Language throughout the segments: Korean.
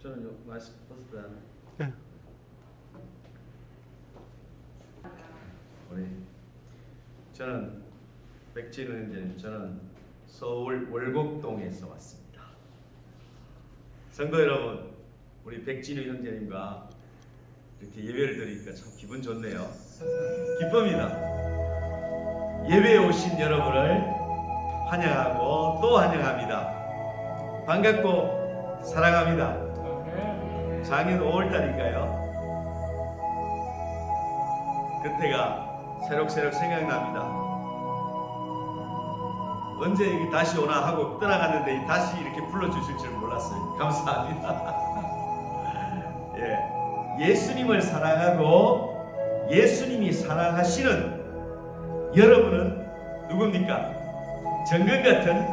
저는 요 마스크 벗었다. 네. 우리 저는 백진우 형제님, 저는 서울 월곡동에서 왔습니다. 성도 여러분, 우리 백진우 형제님과 이렇게 예배를 드리니까 참 기분 좋네요. 기쁩니다. 예배에 오신 여러분을 환영하고 또 환영합니다. 반갑고 사랑합니다. 작년 5월달인가요? 그때가 새록새록 생각납니다. 언제 여기 다시 오나 하고 떠나갔는데 다시 이렇게 불러주실 줄 몰랐어요. 감사합니다. 예수님을 사랑하고 예수님이 사랑하시는 여러분은 누굽니까? 정금 같은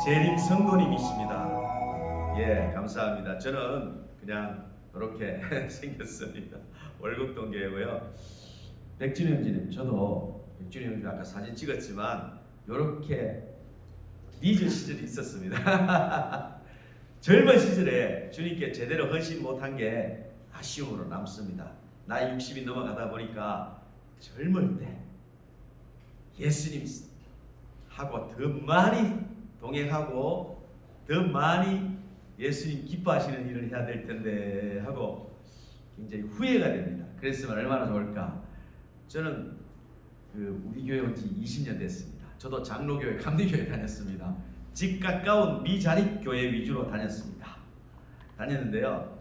재림 성도님이십니다. 감사합니다. 저는 그냥 이렇게 생겼습니다. 월곡동 교회고요. 백진우 형제님, 저도 백진우 형제님 아까 사진 찍었지만 이렇게 리즈 시절이 있었습니다. 젊은 시절에 주님께 제대로 헌신 못한 게 아쉬움으로 남습니다. 나이 60이 넘어가다 보니까 젊을 때 예수님하고 더 많이 동행하고 더 많이 예수님 기뻐하시는 일을 해야 될 텐데 하고 굉장히 후회가 됩니다. 그랬으면 얼마나 좋을까. 저는 우리 교회 온 지 20년 됐습니다. 저도 장로교회, 감리교회 다녔습니다. 집 가까운 미자립교회 위주로 다녔는데요.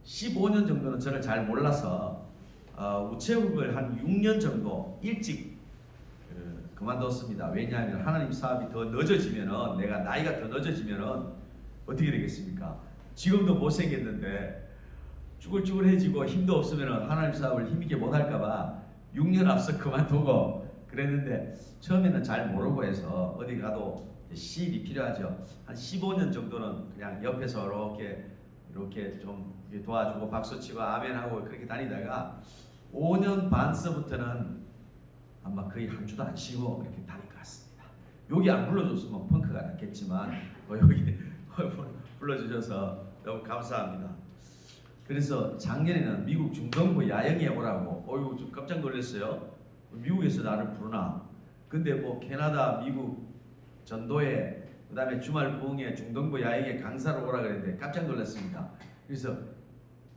15년 정도는 저를 잘 몰라서 우체국을 한 6년 정도 일찍 그만뒀습니다. 왜냐하면 하나님 사업이 더 늦어지면은, 내가 나이가 더 늦어지면은 어떻게 되겠습니까? 지금도 못생겼는데 쭈글쭈글해지고 힘도 없으면 하나님 사업을 힘있게 못할까봐 6년 앞서 그만두고 그랬는데, 처음에는 잘 모르고 해서 어디 가도 시입이 필요하죠. 한 15년 정도는 그냥 옆에서 이렇게 좀 도와주고 박수치고 아멘하고 그렇게 다니다가 5년 반서부터는 아마 거의 한 주도 안 쉬고 그렇게 다닐 것 같습니다. 여기 안 불러줬으면 펑크가 났겠지만 여기 불러주셔서 너무 감사합니다. 그래서 작년에는 미국 중동부 야영에 오라고, 좀 깜짝 놀랐어요. 미국에서 나를 부르나? 근데 뭐 캐나다, 미국 전도회, 그 다음에 주말 부흥회, 중동부 야영에 강사로 오라 그랬는데 깜짝 놀랐습니다. 그래서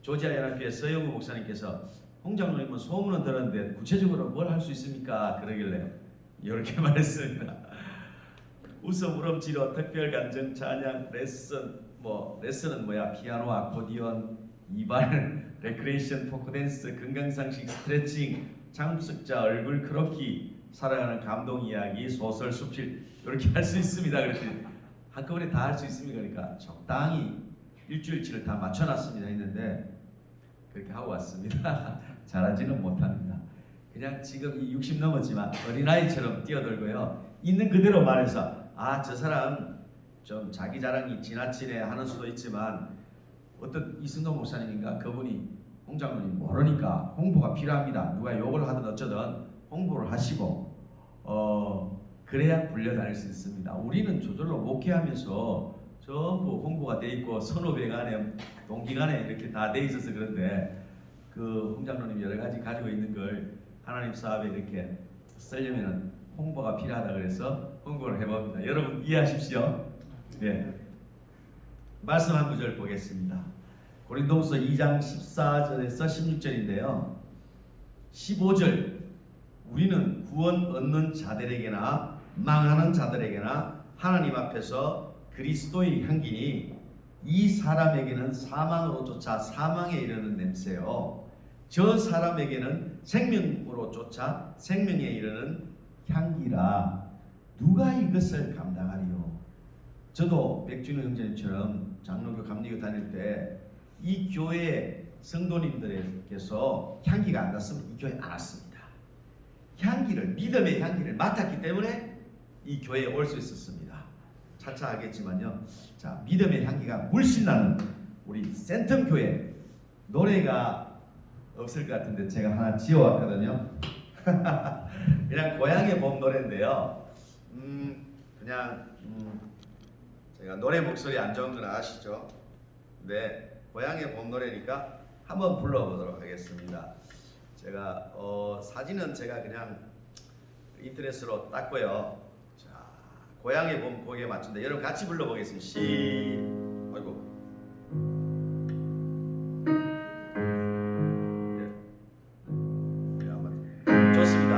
조지아 연합교회 서영우 목사님께서 홍 장로님은 소문은 들었는데 구체적으로 뭘 할 수 있습니까? 그러길래 이렇게 말했습니다. 웃음, 울음치료, 특별 간증, 찬양, 레슨은 뭐야? 피아노, 아코디언, 이발, 레크레이션, 포크댄스, 건강상식, 스트레칭, 참석자 얼굴 크로키, 살아가는 감동 이야기, 소설, 수필 이렇게 할 수 있습니다. 그랬더니 한꺼번에 다 할 수 있습니까? 그러니까 적당히 일주일치를 다 맞춰놨습니다 했는데 그렇게 하고 왔습니다. 잘하지는 못합니다. 그냥 지금 60 넘었지만 어린아이처럼 뛰어들고요. 있는 그대로 말해서 저 사람 좀 자기 자랑이 지나치네 하는 수도 있지만, 어떤 이승동 목사님인가 그분이 홍 장로님 모르니까 홍보가 필요합니다. 누가 욕을 하든 어쩌든 홍보를 하시고 그래야 불려다닐 수 있습니다. 우리는 저절로 목회하면서 전부 홍보가 돼 있고 선후배 간에 동기 간에 이렇게 다 돼 있어서 그런데 홍 장로님 여러 가지 가지고 있는 걸 하나님 사업에 이렇게 쓰려면 홍보가 필요하다 그래서 홍보를 해봅니다. 여러분 이해하십시오. 말씀 한 구절 보겠습니다. 고린도후서 2장 14절에서 16절인데요. 15절, 우리는 구원 얻는 자들에게나 망하는 자들에게나 하나님 앞에서 그리스도의 향기니 이 사람에게는 사망으로 쫓아 사망에 이르는 냄새요, 저 사람에게는 생명으로 쫓아 생명에 이르는 향기라. 누가 이것을 감당하리요? 저도 백준우 형제님처럼 장로교, 감리교 다닐 때 이 교회 성도님들께서 향기가 안 났으면 이 교회 안 왔습니다. 믿음의 향기를 맡았기 때문에 이 교회에 올 수 있었습니다. 차차 하겠지만요. 자, 믿음의 향기가 물씬 나는 우리 센텀 교회, 노래가 없을 것 같은데 제가 하나 지어왔거든요. 그냥 고향의 봄 노래인데요. 그냥 제가 노래 목소리 안 좋은 건 아시죠? 네, 고향의 봄 노래니까 한번 불러보도록 하겠습니다. 제가 사진은 제가 그냥 인터넷으로 땄고요. 자, 고향의 봄 곡에 맞춘다. 여러분 같이 불러보겠습니다. 아이고. 좋습니다.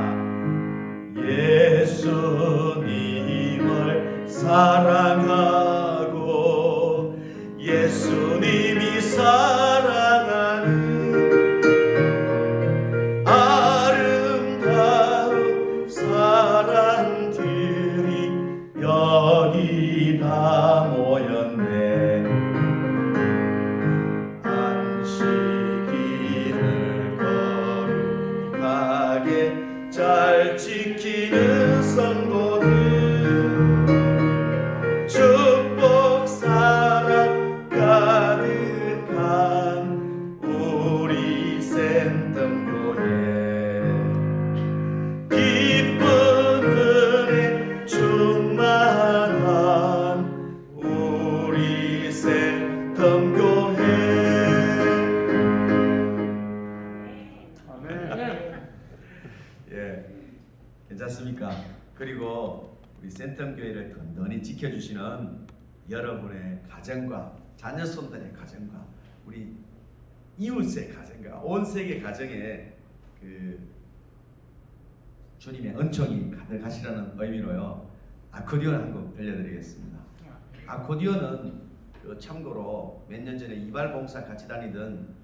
예수님을 사랑하고 예수님이 사랑하는 아름다운 사람들이 여기 다 모였네. 안식일을 거룩하게 잘 지키는 성도들, 축복 사랑 가득한 우리 센텀교회, 기쁜 은혜 충만한 우리 센텀교회. 예, 괜찮습니까? 그리고 우리 센텀교회를 든든히 지켜주시는 여러분의 가정과 자녀손들의 가정과 우리 이웃의 가정과 온 세계 가정에 그 주님의 은총이 가득하시라는 의미로요, 아코디언 한 곡 들려드리겠습니다. 아코디언은 참고로 몇 년 전에 이발봉사 같이 다니던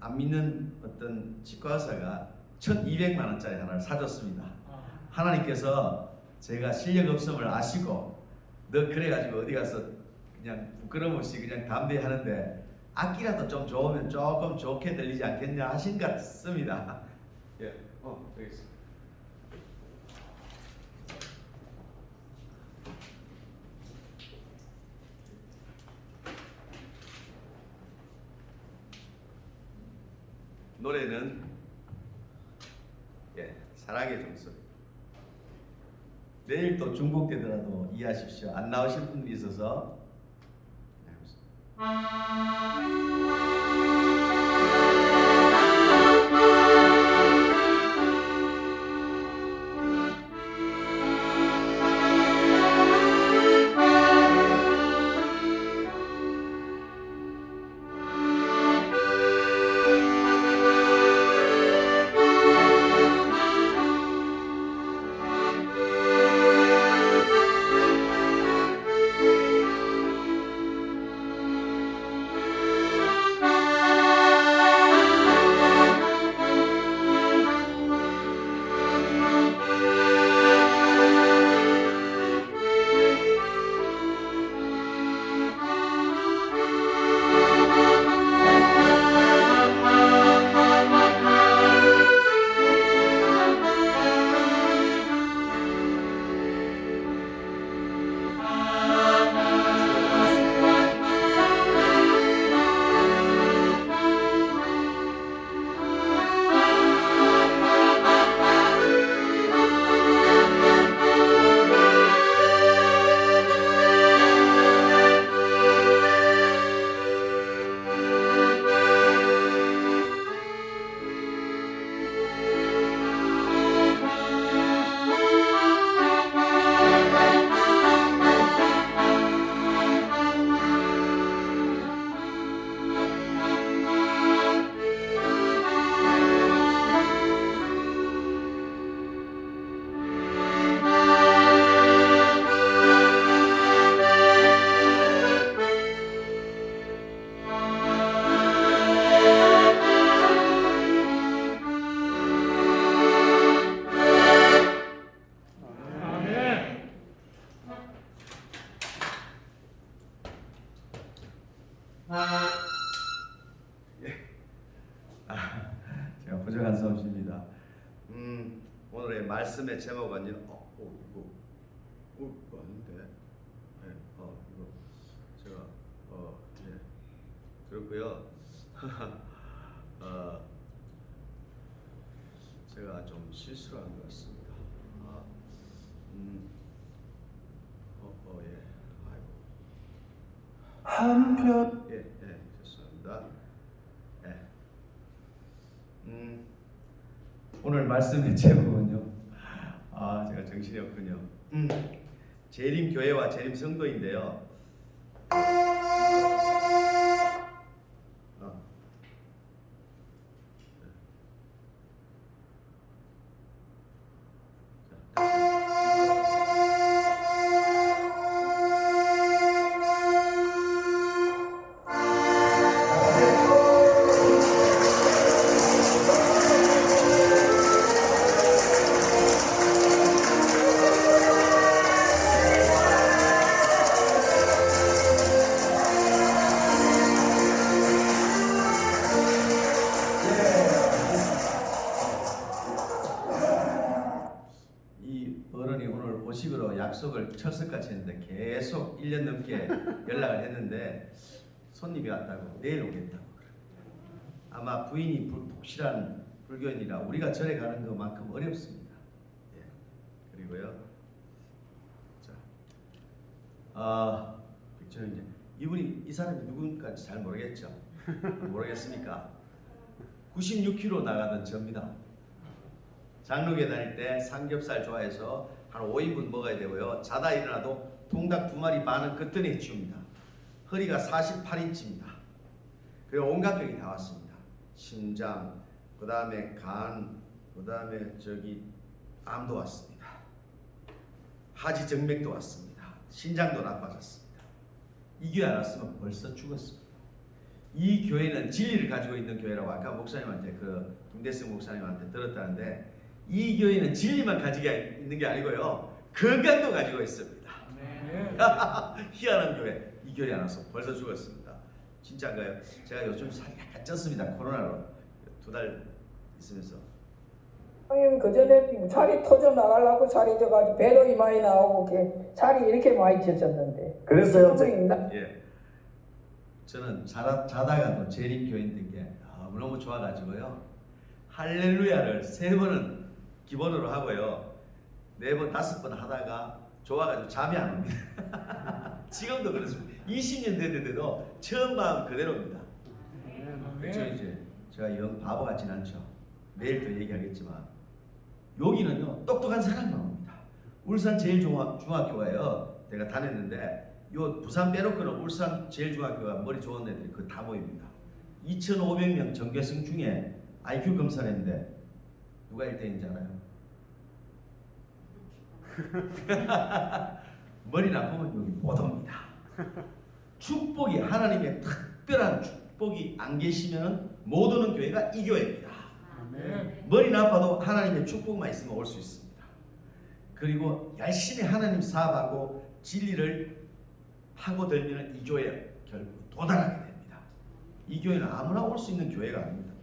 안 믿는 어떤 치과 의사가 1,200만 원짜리 하나를 사줬습니다. 하나님께서 제가 실력 없음을 아시고 너 그래가지고 어디 가서 그냥 부끄럼 없이 그냥 담대히 하는데 악기라도 좀 좋으면 조금 좋게 들리지 않겠냐 하신 것 같습니다. 예, 여기 있습니다. 노래는 사랑의 종소리. 내일 또 중복되더라도 이해하십시오. 안 나오실 분들이 있어서. 제가 부족한 솜씨입니다. 오늘의 말씀의 제목은요. 이거 아닌데. 네, 이거 제가 그렇고요. 제가 좀 실수를 한 것 같습니다. 예. 아이고. 한편 있습니다. 네. 오늘 말씀의 제목은요. 제가 정신이 없군요. 재림 교회와 재림 성도인데요. 약속을 철석같이 했는데 계속 1년 넘게 연락을 했는데 손님이 왔다고 내일 오겠다고. 아마 부인이 독실한 불교인이라 우리가 절에 가는 것만큼 어렵습니다. 예. 그리고요. 자, 백천님 이분이 이 사람이 누군가지 잘 모르겠죠? 모르겠습니까? 96kg 나가던 저입니다. 장로교회 다닐 때 삼겹살 좋아해서 한 5인분 먹어야 되고요. 자다 일어나도 통닭 2마리 반은 끄떡히 해치웁니다. 허리가 48인치입니다. 그리고 온갖 병이 다 왔습니다. 심장, 그 다음에 간, 그 다음에 암도 왔습니다. 하지 정맥도 왔습니다. 신장도 나빠졌습니다. 이 교회 안 왔으면 벌써 죽었습니다. 이 교회는 진리를 가지고 있는 교회라고 아까 목사님한테 김대승 목사님한테 들었다는데 이 교회는 진리만 가지고 있는 게 아니고요. 건강도 가지고 있습니다. 네. 희한한 교회. 이 교회 안 와서 벌써 죽었습니다. 진짜인가요? 제가 요즘 살이 약간 쪘습니다. 코로나로 2달 있으면서. 형님 그 전에 살이 터져 나가려고 살이 져가지고 배도 많이 나오고 살이 이렇게 많이 쪘었는데. 그랬어요? 예. 저는 자다가도 재림교인 된 게 너무너무 좋아가지고요. 할렐루야를 3번은 기본으로 하고요. 4번, 5번 하다가 좋아가지고 잠이 안 옵니다. 지금도 그렇습니다. 20년 됐는데도 처음 마음 그대로입니다. 그렇죠. 이제 제가 영 바보 같진 않죠. 내일 또 얘기하겠지만 여기는요 똑똑한 사람만 옵니다. 울산 제일중학교가요. 내가 다녔는데 요 부산 빼놓고는 울산 제일중학교가 머리 좋은 애들이 그 다 모입니다. 2,500명 전교생 중에 IQ 검사를 했는데 누가 1등인지 알아요? 머리 나쁘면 여기 못 옵니다. 축복이 하나님의 특별한 축복이 안 계시면 못 오는 교회가 이 교회입니다. 머리 나빠도 하나님의 축복만 있으면 올 수 있습니다. 그리고 열심히 하나님 사업하고 진리를 하고 들면 이 교회에 결국 도달하게 됩니다. 이 교회는 아무나 올 수 있는 교회가 아닙니다.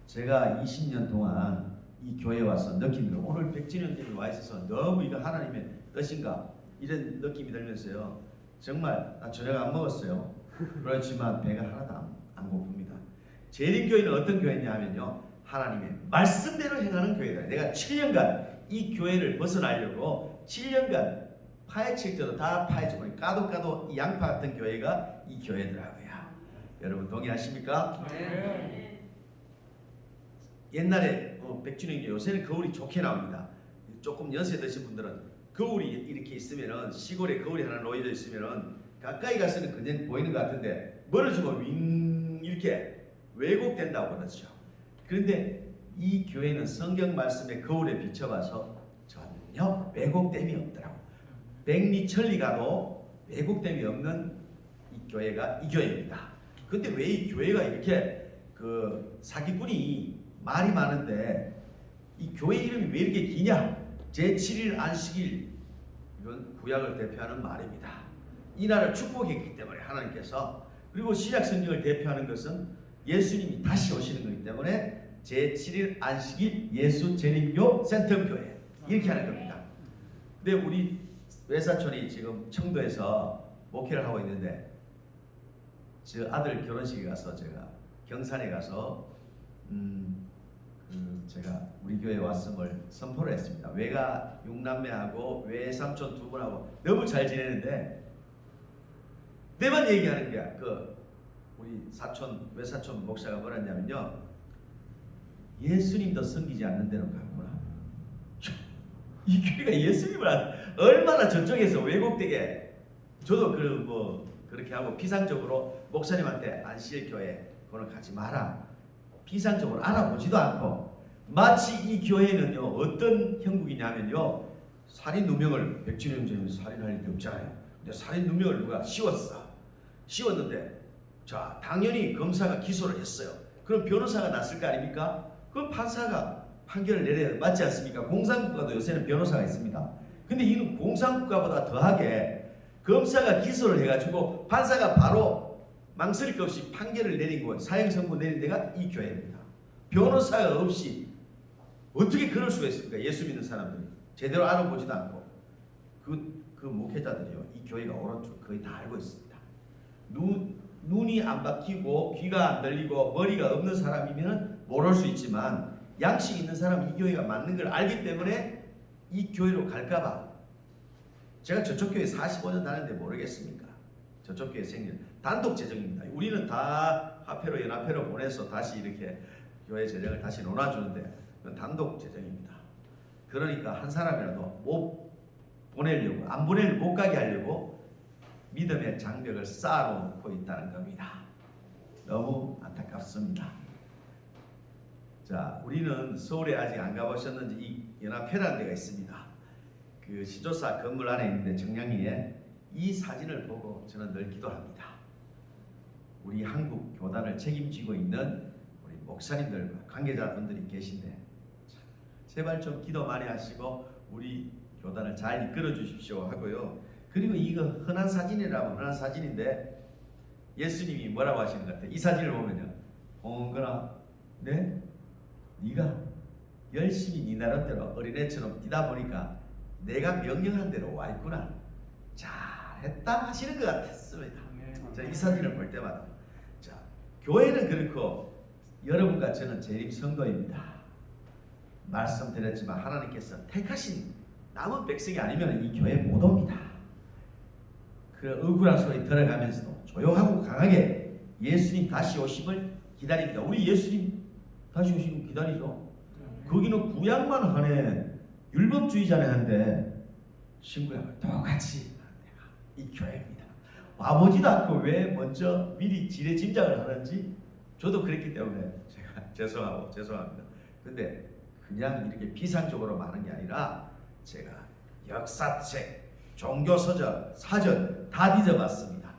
제가 20년 동안 이 교회에 와서 느낀 거 오늘 백진현님이 와 있어서 너무 이거 하나님의 뜻인가 이런 느낌이 들면서요. 정말 나 저녁 안 먹었어요. 그렇지만 배가 하나도 안 고픕니다. 재림교회는 어떤 교회냐 하면요. 하나님의 말씀대로 행하는 교회다. 내가 7년간 이 교회를 벗어나려고 7년간 파헤칠 때도 다 파헤쳐보니 까도 이 양파 같은 교회가 이 교회더라고요. 여러분 동의하십니까? 네. 옛날에 백준영이 요새는 거울이 좋게 나옵니다. 조금 연세 드신 분들은 거울이 이렇게 있으면은 시골에 거울이 하나 놓여져 있으면은 가까이 가서는 그냥 보이는 것 같은데 멀어지면 윙 이렇게 왜곡된다고 그러죠. 그런데 이 교회는 성경 말씀의 거울에 비춰봐서 전혀 왜곡됨이 없더라고. 백리천리 가도 왜곡됨이 없는 이 교회가 이 교회입니다. 근데 왜 이 교회가 이렇게 사기꾼이 말이 많은데 이 교회 이름이 왜 이렇게 기냐? 제7일 안식일 이건 구약을 대표하는 말입니다. 이 날을 축복했기 때문에 하나님께서 그리고 신약 성경을 대표하는 것은 예수님이 다시 오시는 것이기 때문에 제7일 안식일 예수 재림교 센텀교회 이렇게 하는 겁니다. 근데 우리 외사촌이 지금 청도에서 목회를 하고 있는데 저 아들 결혼식에 가서 제가 경산에 가서 제가 우리 교회에 왔음을 선포를 했습니다. 외가 6남매하고 외삼촌 2분하고 너무 잘 지내는데 내만 얘기하는 거야. 우리 우리 외사촌 목사가 뭐라 했냐면요, 예수님도 섬기지 않는 데로 갔구나. 이 교회가 예수님을 얼마나 저쪽에서 왜곡되게, 저도 그렇게 하고 비상적으로 목사님한테 안실교회 그거는 가지 마라, 비상적으로 알아보지도 않고, 마치 이 교회는요 어떤 형국이냐면요, 살인 누명을 백진영 선생님이 살인할 일이 없잖아요. 근데 살인 누명을 누가 씌웠는데, 자 당연히 검사가 기소를 했어요. 그럼 변호사가 났을 거 아닙니까? 그럼 판사가 판결을 내려야 맞지 않습니까? 공산국가도 요새는 변호사가 있습니다. 근데 이는 공산국가보다 더하게 검사가 기소를 해가지고 판사가 바로 망설일 것 없이 판결을 내린 거예요. 사형 선고 내린 데가 이 교회입니다. 변호사가 없이 어떻게 그럴 수가 있습니까? 예수 믿는 사람들이 제대로 알아보지도 않고, 그 목회자들이요, 이 교회가 옳은 줄 거의 다 알고 있습니다. 눈이 안 박히고 귀가 안 들리고 머리가 없는 사람이면 모를 수 있지만, 양식 있는 사람은 이 교회가 맞는 걸 알기 때문에 이 교회로 갈까봐, 제가 저쪽 교회 45년 다녔는데 모르겠습니까? 저쪽 교회 생긴 단독 재정입니다. 우리는 다 화폐로 연합회로 보내서 다시 이렇게 교회 재정을 다시 논아주는데, 그건 단독 재정입니다. 그러니까 한 사람이라도 못 보내려고, 안 보내려고, 못 가게 하려고 믿음의 장벽을 쌓아놓고 있다는 겁니다. 너무 안타깝습니다. 자, 우리는 서울에 아직 안 가보셨는지 이 연합회라는 데가 있습니다. 그 시조사 건물 안에 있는데, 정량리에, 이 사진을 보고 저는 늘 기도합니다. 우리 한국 교단을 책임지고 있는 우리 목사님들과 관계자분들이 계신데, 제발 좀 기도 많이 하시고 우리 교단을 잘 이끌어 주십시오 하고요. 그리고 이거 흔한 사진이라면 흔한 사진인데, 예수님이 뭐라고 하시는 것 같아요? 이 사진을 보면요, 홍은근아, 네가 열심히 네 나름대로 어린애처럼 뛰다 보니까 내가 명령한 대로 와 있구나, 잘했다 하시는 것 같았습니다. 자, 이 사진을 볼 때마다, 자, 교회는 그렇고 여러분과 저는 재림 성도입니다. 말씀드렸지만 하나님께서 택하신 남은 백성이 아니면 이 교회 못 옵니다. 그 억울한 소리 들어가면서도 조용하고 강하게 예수님 다시 오심을 기다립니다. 우리 예수님 다시 오시면 기다리죠. 거기는 구약만 하네, 율법주의자네 한데 신구약을 똑같이 하는 데가 이 교회입니다. 와보지도 않고 왜 먼저 미리 지레 짐작을 하는지 저도 그랬기 때문에 제가 죄송합니다. 근데 그냥 이렇게 비상적으로 많은 게 아니라 제가 역사책, 종교서적, 사전 다 뒤져봤습니다.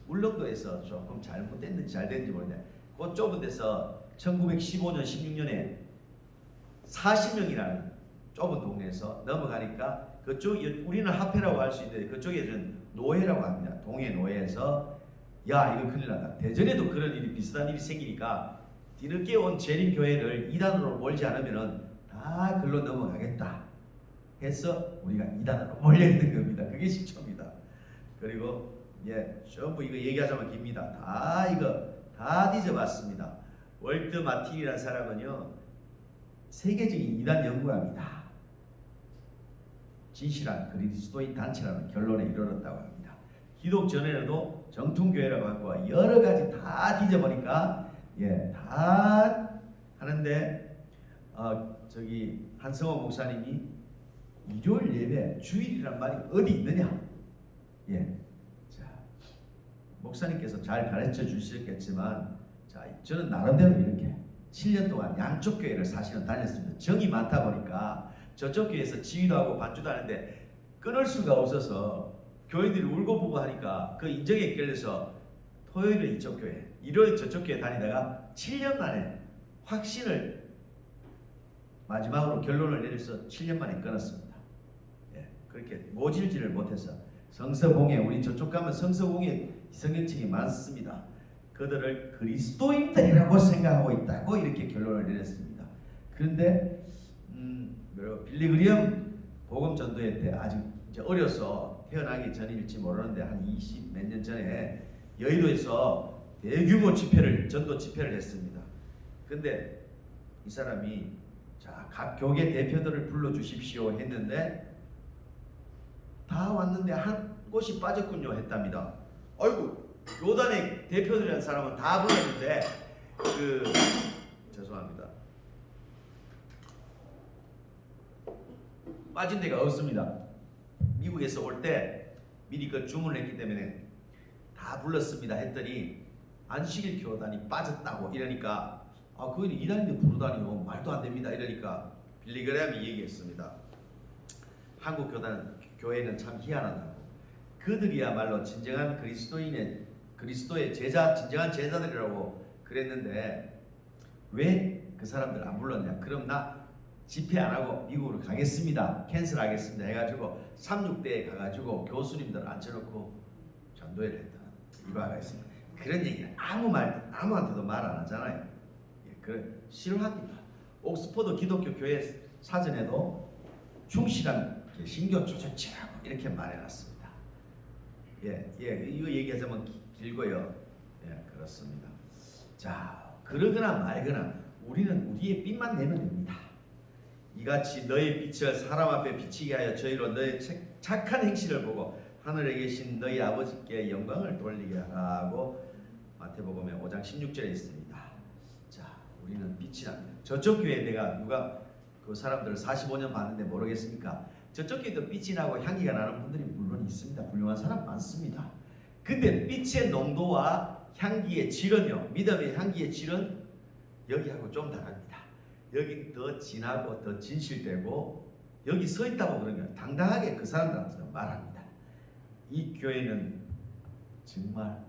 울릉도에서 조금 잘못됐는지 잘 됐는지 모르겠는데, 그 좁은 데서 1915년, 16년에 40명이라는 좁은 동네에서 넘어가니까, 그쪽 우리는 합회라고 할 수 있는데 그쪽에는 노예라고 합니다. 동해 노예에서, 야 이거 큰일 났다, 대전에도 그런 일이 비슷한 일이 생기니까 뒤늦게 온 재림교회를 이단으로 몰지 않으면은 다 글로 넘어가겠다 해서 우리가 이단으로 몰려있는 겁니다. 그게 시초입니다. 그리고 전부 이거 얘기하자면 깁니다. 다 뒤져봤습니다. 월드 마틴이라는 사람은요, 세계적인 이단 연구가입니다. 진실한 그리스도인 단체라는 결론에 이르렀다고 합니다. 기독 전에도 정통교회라고 하고 여러 가지 다 뒤져보니까 다 하는데, 저기 한성호 목사님이 일요일 예배, 주일이란 말이 어디 있느냐? 자, 목사님께서 잘 가르쳐 주셨겠지만, 자, 저는 나름대로 이렇게 7년 동안 양쪽 교회를 사실은 다녔습니다. 정이 많다 보니까 저쪽 교회에서 지휘도 하고 반주도 하는데 끊을 수가 없어서 교인들이 울고 보고 하니까 그 인정에 끌려서 토요일은 이쪽 교회, 일요일 저쪽 교회 다니다가 7년 만에 확신을 마지막으로 결론을 내려서 7년 만에 끊었습니다. 그렇게 모질지를 못해서 성서공예, 우리 저쪽 가면 성서공예 성경책이 많습니다. 그들을 그리스도인들이라고 생각하고 있다고 이렇게 결론을 내렸습니다. 그런데 빌리 그리엄 복음 전도회 때, 아직 이제 어려서 태어나기 전일지 모르는데 한 20 몇 년 전에 여의도에서 대규모 전도 집회를 했습니다. 근데 이 사람이, 자, 각 교계 대표들을 불러주십시오 했는데 다 왔는데 한 곳이 빠졌군요 했답니다. 아이고, 교단의 대표들이라는 사람은 다 불렀는데 죄송합니다. 빠진 데가 없습니다. 미국에서 올 때 미리 그 주문을 했기 때문에 다 불렀습니다 했더니 안식일 교단이 빠졌다고 이러니까 그건 이단인데 부르다니요 말도 안 됩니다 이러니까 빌리그램이 얘기했습니다. 한국 교회는 참 희한하다고. 그들이야말로 진정한 그리스도의 제자, 진정한 제자들이라고 그랬는데 왜 그 사람들 안 불렀냐? 그럼 나 집회 안 하고 미국으로 가겠습니다. 캔슬하겠습니다. 해가지고 36대에 가가지고 교수님들 앉혀놓고 전도회를 했다는 일화가 있습니다. 그런 얘기는 아무한테도 말 안 하잖아요. 싫어합니다. 옥스퍼드 기독교 교회 사전에도 충실한 신교 조직체라고 이렇게 말해놨습니다. 이거 얘기하자면 길고요. 그렇습니다. 자, 그러거나 말거나 우리는 우리의 빛만 내면 됩니다. 이같이 너의 빛을 사람 앞에 비치게 하여 저희로 너의 착한 행실을 보고 하늘에 계신 너희 아버지께 영광을 돌리게 하라고 마태복음의 5장 16절에 있습니다. 자, 우리는 빛이 납니다. 저쪽 교회 누가 그 사람들을 45년 봤는데 모르겠습니까? 저쪽 교회도 빛이 나고 향기가 나는 분들이 물론 있습니다. 훌륭한 사람 많습니다. 근데 빛의 농도와 향기의 질은요, 믿음의 향기의 질은 여기하고 좀 다릅니다. 여기 더 진하고 더 진실되고 여기 서 있다고 그러면 당당하게 그 사람들한테 말합니다. 이 교회는 정말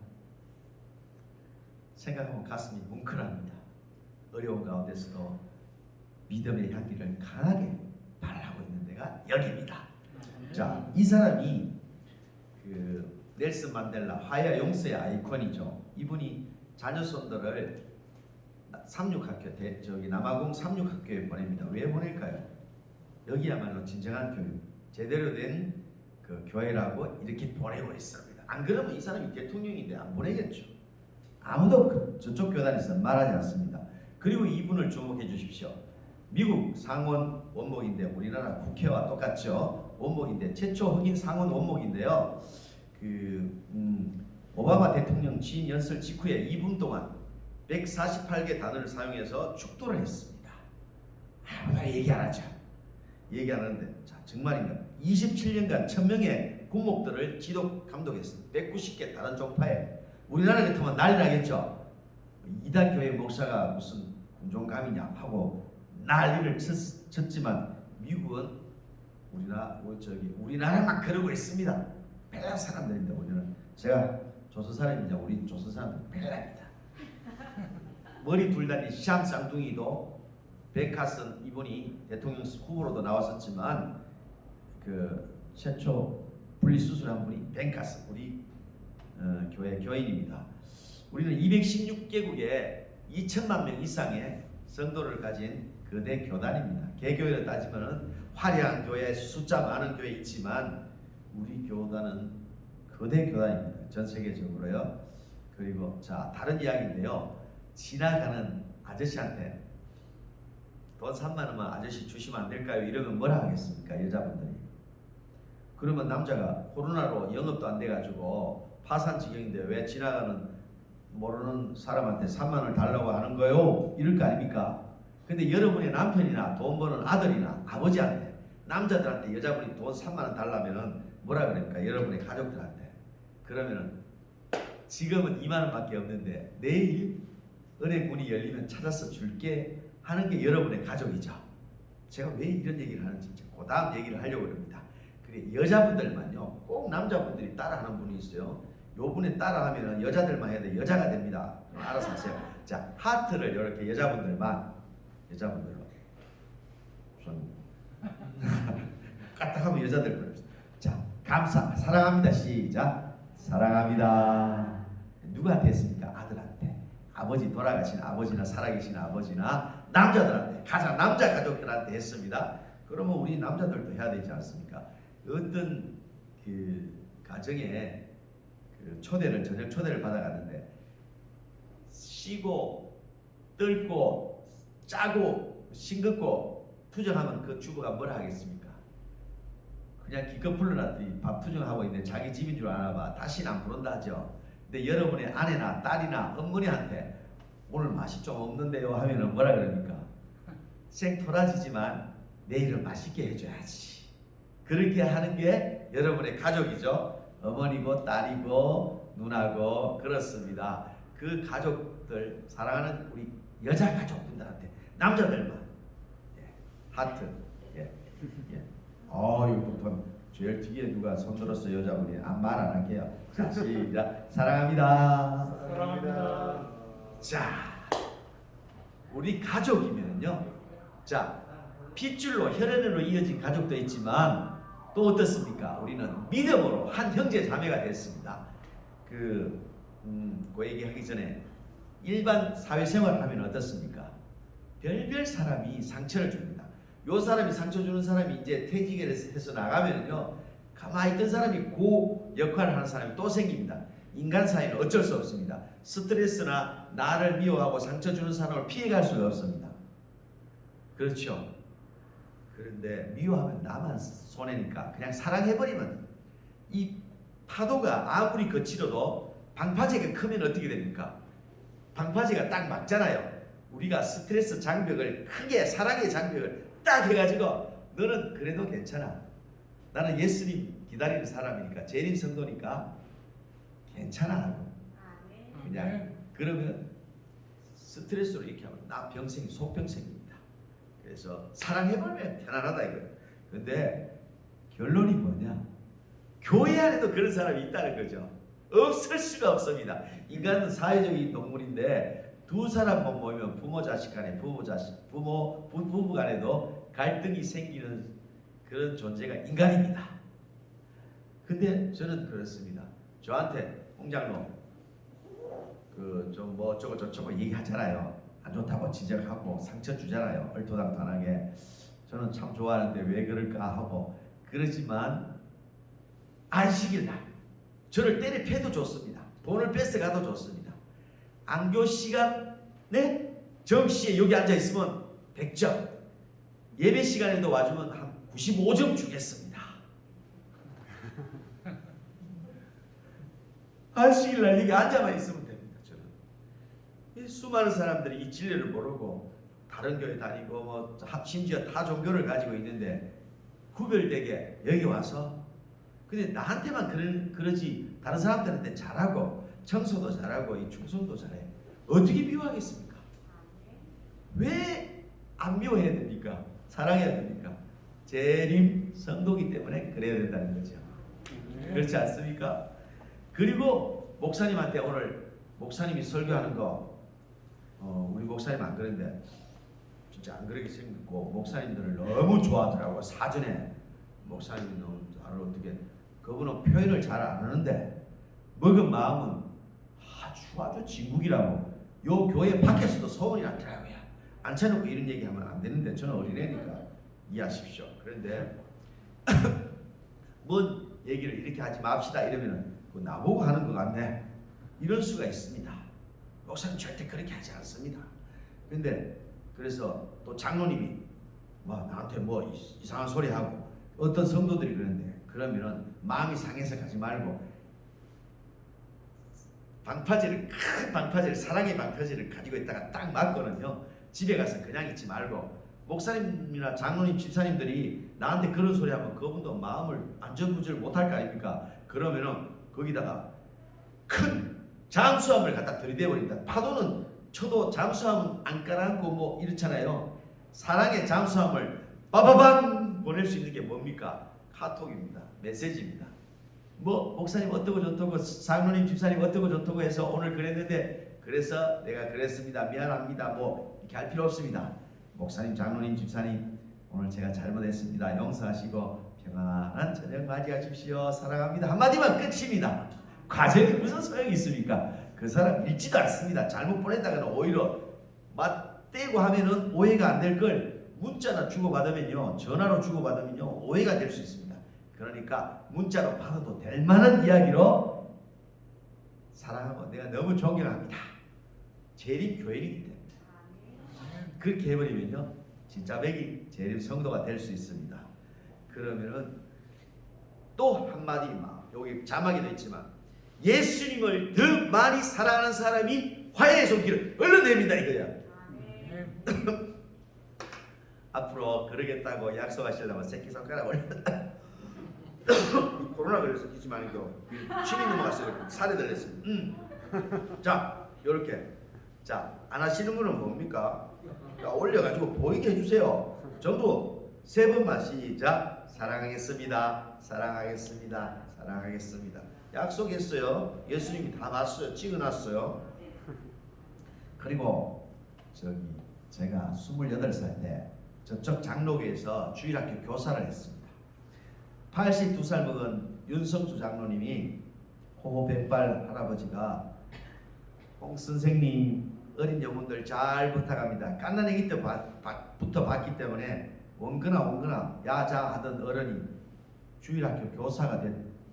생각하면 가슴이 뭉클합니다. 어려운 가운데서도 믿음의 향기를 강하게 발하고 있는 데가 여기입니다. 자, 이 사람이 넬슨 만델라 화해 용서의 아이콘이죠. 이분이 자녀손들을 삼육학교 남아공 삼육학교에 보냅니다. 왜 보낼까요? 여기야말로 진정한 교육, 제대로 된 그 교회라고 이렇게 보내고 있습니다. 안 그러면 이 사람이 대통령인데 안 보내겠죠. 아무도 저쪽 교단에서 말하지 않습니다. 그리고 이분을 주목해 주십시오. 미국 상원 원목인데 우리나라 국회와 똑같죠. 원목인데 최초 흑인 상원 원목인데요. 오바마 대통령 취임 연설 직후에 2분 동안 148개 단어를 사용해서 축도를 했습니다. 아무나 얘기 안 하죠. 얘기 안 하는데 정말인가? 27년간 1000명의 군목들을 지도 감독했습니다. 190개 다른 종파에. 우리나라 같으면 난리 나겠죠. 이단 교회 목사가 무슨 군종감이냐 하고 난리를 쳤지만 미국은 우리나라만 그러고 있습니다. 벨라 사람들인데 우리는 제가 조선 사람이자 우리 조선 사람들 벨라입니다. 머리 둘 달린 시암 쌍둥이도 베카슨 이분이 대통령 후보로도 나왔었지만 최초 분리수술한 분이 벤카슨 우리 교회 교인입니다. 우리는 216개국에 2천만 명 이상의 성도를 가진 거대 교단입니다. 개교회로 따지면 화려한 교회, 숫자 많은 교회 있지만 우리 교단은 거대 교단입니다. 전 세계적으로요. 그리고 다른 이야기인데요. 지나가는 아저씨한테 돈 3만 원만 아저씨 주시면 안 될까요? 이러면 뭐라 하겠습니까? 여자분들이. 그러면 남자가 코로나로 영업도 안 돼가지고 파산 지경인데 왜 지나가는 모르는 사람한테 3만 원을 달라고 하는 거요? 이럴 거 아닙니까? 근데 여러분의 남편이나 돈 버는 아들이나 아버지한테 남자들한테 여자분이 돈 3만 원 달라면은 뭐라 그럽니까? 여러분의 가족들한테. 그러면은 지금은 2만 원밖에 없는데 내일 은행 문이 열리면 찾아서 줄게 하는 게 여러분의 가족이죠. 제가 왜 이런 얘기를 하는지 그 다음 얘기를 하려고 합니다. 그래 여자분들만요. 꼭 남자분들이 따라하는 분이 있어요. 요 분에 따라하면 여자들만 해야 돼. 여자가 됩니다. 알아서 하세요. 자, 하트를 이렇게 여자분들로 우선 까딱하면 여자들. 자, 감사, 사랑합니다. 시작. 사랑합니다. 누구한테 했습니까? 아들한테. 아버지 돌아가신 아버지나 살아계신 아버지나 남자들한테, 가장 남자 가족들한테 했습니다. 그러면 우리 남자들도 해야 되지 않습니까? 어떤 가정에 저녁 초대를 받아갔는데 쉬고 뜰고 짜고 싱겁고 투정하면 그 주부가 뭐라 하겠습니까? 그냥 기껏 불러놨더니 밥 투정하고 있는데 자기 집인 줄 아나 봐. 다시는 안 부른다 하죠. 근데 여러분의 아내나 딸이나 어머니한테 오늘 맛이 좀 없는데요 하면은 뭐라 그럽니까? 생토라지지만 내일은 맛있게 해줘야지. 그렇게 하는 게 여러분의 가족이죠. 어머니고 딸이고 누나고 그렇습니다. 그 가족들 사랑하는 우리 여자 가족분들한테 남자들만 하트. 예. 이거 제일 특이해. 누가 손들었어 여자분이. 말 안 할게요. 자, 시작. 사랑합니다. 사랑합니다. 자, 우리 가족이면요. 자, 핏줄로 혈연으로 이어진 가족도 있지만 또 어떻습니까? 우리는 믿음으로 한 형제 자매가 됐습니다. 그 얘기하기 전에 일반 사회생활을 하면 어떻습니까? 별별 사람이 상처를 줍니다. 요 사람이 상처 주는 사람이 이제 퇴직을 해서 나가면요, 가만히 있던 사람이 그 역할을 하는 사람이 또 생깁니다. 인간 사이는 어쩔 수 없습니다. 스트레스나 나를 미워하고 상처 주는 사람을 피해갈 수가 없습니다. 그렇죠? 그런데 미워하면 나만 손해니까 그냥 사랑해버리면 이 파도가 아무리 거칠어도 방파제가 크면 어떻게 됩니까? 방파제가 딱 맞잖아요. 우리가 스트레스 장벽을 크게 사랑의 장벽을 딱 해가지고 너는 그래도 괜찮아. 나는 예수님 기다리는 사람이니까 재림 성도니까 괜찮아 하고 그냥 그러면 스트레스로 이렇게 하면 나 병생이 속병생입니다. 그래서 사랑해보면 편안하다 이거예요. 근데 결론이 뭐냐? 교회 안에도 그런 사람이 있다는 거죠. 없을 수가 없습니다. 인간은 사회적인 동물인데 두 사람만 모이면 부모 자식 간에 부부 간에도 갈등이 생기는 그런 존재가 인간입니다. 근데 저는 그렇습니다. 저한테 홍장로 좀 뭐 어쩌고 저쩌고 얘기하잖아요. 안 좋다고 지적하고 상처 주잖아요. 얼토당토하게. 저는 참 좋아하는데 왜 그럴까 하고 그러지만 안식일날 저를 때려 패도 좋습니다. 돈을 뺏어가도 좋습니다. 안교 시간에 정시에 여기 앉아 있으면 100점, 예배 시간에도 와주면 한 95점 주겠습니다. 안식일날 여기 앉아만 있으면 됩니다. 저는 이 수많은 사람들이 이 진리를 모르고 다른 교회 다니고 뭐 심지어 타 종교를 가지고 있는데 구별되게 여기 와서 근데 나한테만 그러지 다른 사람들한테 잘하고 청소도 잘하고 이 충성도 잘해. 어떻게 미워하겠습니까? 왜 안 미워해야 됩니까? 사랑해야 됩니까? 재림 성도기 때문에 그래야 된다는 거죠. 그렇지 않습니까? 그리고 목사님한테 오늘 목사님이 설교하는 거 우리 목사님 안 그런데 진짜 안 그러게 생겼고 목사님들을 너무 좋아하더라고. 사전에 목사님이 너무 나를 어떻게 그분은 표현을 잘 안 하는데 먹은 마음은 아주 진국이라고. 요 교회 밖에서도 소문이 났더라고요. 앉혀놓고 이런 얘기하면 안 되는데 저는 어린애니까 이해하십시오. 그런데 뭔 얘기를 이렇게 하지 맙시다 이러면 나보고 하는 것 같네. 이럴 수가 있습니다. 목사님 절대 그렇게 하지 않습니다. 근데 그래서 또 장로님이 나한테 뭐 이상한 소리 하고 어떤 성도들이 그러는데 그러면은 마음이 상해서 가지 말고 큰 방파제를 사랑의 방파제를 가지고 있다가 딱 맞거든요. 집에 가서 그냥 있지 말고 목사님이나 장로님 집사님들이 나한테 그런 소리 하면 그분도 마음을 안전부절 못할 거 아닙니까? 그러면은 거기다가 큰 잠수함을 갖다 들이대버린다. 파도는 쳐도 잠수함은 안 깔아앉고 뭐 이렇잖아요. 사랑의 잠수함을 빠바방 보낼 수 있는 게 뭡니까? 카톡입니다. 메시지입니다. 뭐 목사님 어떠고 저떠고 장로님 집사님 어떠고 저떠고 해서 오늘 그랬는데 그래서 내가 그랬습니다. 미안합니다. 뭐 이렇게 할 필요 없습니다. 목사님 장로님 집사님 오늘 제가 잘못했습니다. 용서하시고 평안한 저녁 맞이하십시오. 사랑합니다. 한마디만 끝입니다. 과정이 무슨 소용이 있습니까? 그 사람 읽지도 않습니다. 잘못 보냈다가는 오히려 맞대고 하면은 오해가 안 될 걸 문자나 주고받으면요, 전화로 주고받으면요 오해가 될 수 있습니다. 그러니까 문자로 받아도 될 만한 이야기로 사랑하고 내가 너무 존경합니다. 재림 교회이기 때문에 그렇게 해버리면요 진짜 백이 재림 성도가 될 수 있습니다. 그러면은 또 한마디 여기 자막에도 있지만 예수님을 더 많이 사랑하는 사람이 화해의 손길을 얼른 냅니다 이거야. 앞으로 그러겠다고 약속하시려면 새끼손가락 올려. 코로나 걸려서 기침 안 해도 침이 넘어갔어요. 살이 들렸어요. 자, 요렇게. 자, 안 하시는 분은 뭡니까? 자, 올려가지고 보이게 해주세요. 전부 3번만 시작. 사랑하겠습니다. 사랑하겠습니다. 사랑하겠습니다. 약속했어요. 예수님이 다 봤어요. 찍어놨어요. 그리고 저기 제가 28살 때 저쪽 장로교에서 주일학교 교사를 했습니다. 82살 먹은 윤성주 장로님이 호호백발 할아버지가 홍 선생님 어린 영혼들 잘 부탁합니다. 갓난아기 때부터 봤기 때문에 원거나 야자 하던 어른이 주일학교 교사가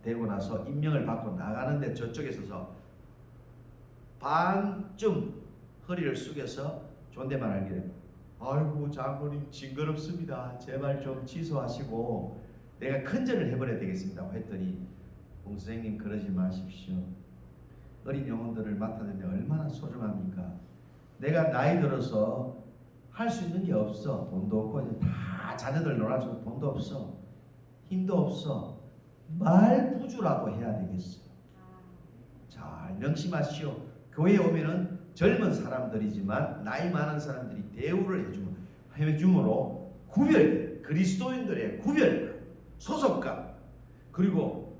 되고 나서 임명을 받고 나가는데 저쪽에 서서 반쯤 허리를 숙여서 존댓말 하길래 아이고 장로님 징그럽습니다. 제발 좀 취소하시고 내가 큰절을 해버려야 되겠습니다. 했더니 홍 선생님 그러지 마십시오. 어린 영혼들을 맡았는데 얼마나 소중합니까? 내가 나이 들어서 할 수 있는 게 없어. 돈도 없고 이제 다 자녀들 놀아주고 돈도 없어. 힘도 없어. 말부주라도 해야 되겠어. 잘 명심하시오. 교회에 오면은 젊은 사람들이지만 나이 많은 사람들이 대우를 해줌으로 구별, 그리스도인들의 구별, 소속감, 그리고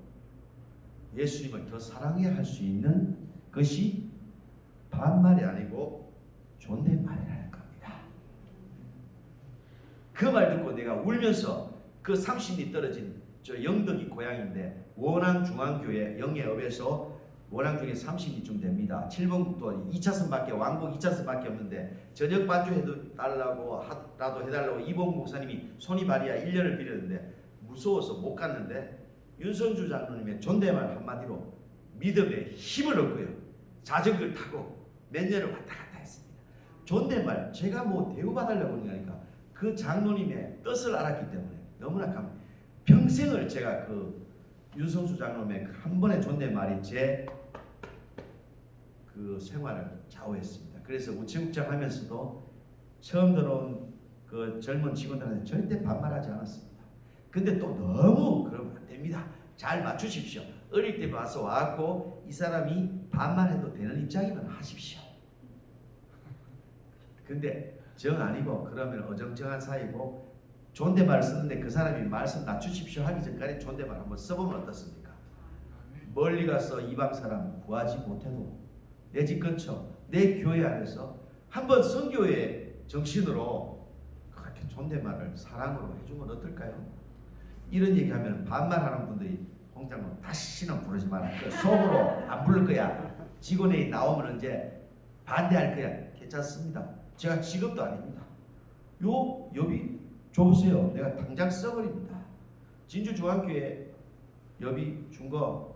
예수님을 더 사랑해야 할 수 있는 것이 반말이 아니고 존댓말이라는 겁니다. 그 말 듣고 내가 울면서 그 30리 떨어진 저 영덕이 고향인데 원앙중앙교회 영예업에서 원앙 중에 30리쯤 됩니다. 7번 국도 2차선밖에 왕복 2차선밖에 없는데 저녁 반주해도 달라고 라도 해달라고 이봉 목사님이 손이 발이야 1년을 빌었는데 무서워서 못 갔는데 윤성주 장로님의 존댓말 한마디로 믿음의 힘을 얻고요. 자전거를 타고 몇 년을 왔다 갔다 했습니다. 존댓말 제가 뭐 대우받으려고 그러니까 그 장로님의 뜻을 알았기 때문에 너무나 평생을 제가 그 윤성주 장로님의 한 번의 존댓말이 제 그 생활을 좌우했습니다. 그래서 우체국장 하면서도 처음 들어온 그 젊은 직원들한테 절대 반말하지 않았습니다. 근데 또 너무 그러면 안 됩니다. 잘 맞추십시오. 어릴 때 와서 왔고 이 사람이 반말해도 되는 입장이면 하십시오. 근데 정 아니고 그러면 어정쩡한 사이고 존댓말 쓰는데 그 사람이 말씀 낮추십시오 하기 전까지 존댓말 한번 써보면 어떻습니까? 멀리 가서 이방 사람 구하지 못해도 내 집 근처 내 교회 안에서 한번 선교의 정신으로 그렇게 존댓말을 사랑으로 해주면 어떨까요? 이런 얘기하면 반말하는 분들이 홍장로 다시는 부르지 마라. 속으로 안 부를 거야. 직원회의 나오면 이제 반대할 거야. 괜찮습니다. 제가 직업도 아닙니다. 요 여비 줘보세요. 내가 당장 써버립니다. 진주중앙교회 여비 준 거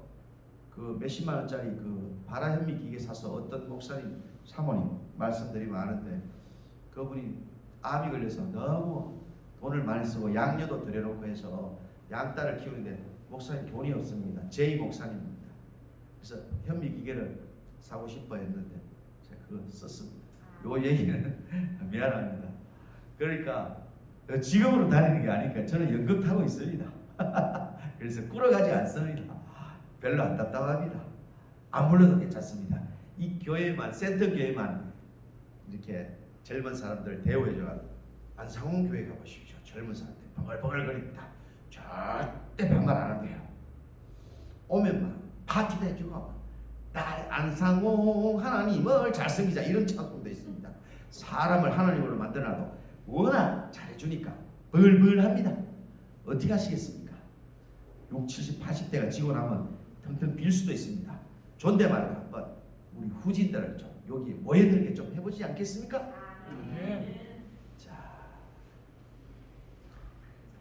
그 몇십만 원짜리 그 발화현미 기계 사서 어떤 목사님 사모님 말씀드리면 아는데 그분이 암이 걸려서 너무 돈을 많이 쓰고 양녀도 들여놓고 해서 양딸을 키우는데 목사님 돈이 없습니다. 제이 목사님입니다. 그래서 현미 기계를 사고 싶어 했는데 제가 그거 썼습니다. 요 얘기는 미안합니다. 그러니까 직업으로 다니는 게 아니니까 저는 연금 타고 있습니다. 그래서 꾸러가지 않습니다. 별로 안 답답합니다. 안 불러도 괜찮습니다. 이 교회만 센터 교회만 이렇게 젊은 사람들 대우해줘가 안상홍 교회 가보십시오. 젊은 사람들 버글버글거립니다. 절대 반말 안 한대요. 오면만 파티도 해주고 날 안상홍 하나님을 잘 섬기자 이런 찬송도 있습니다. 사람을 하나님으로 만들어놔도 워낙 잘해주니까 벌벌합니다. 어떻게 하시겠습니까? 60, 70, 80대가 지고 나면 텅텅 빌 수도 있습니다. 존댓말로 한번 우리 후진들을 좀 여기 모여들게 좀 해보지 않겠습니까? 자,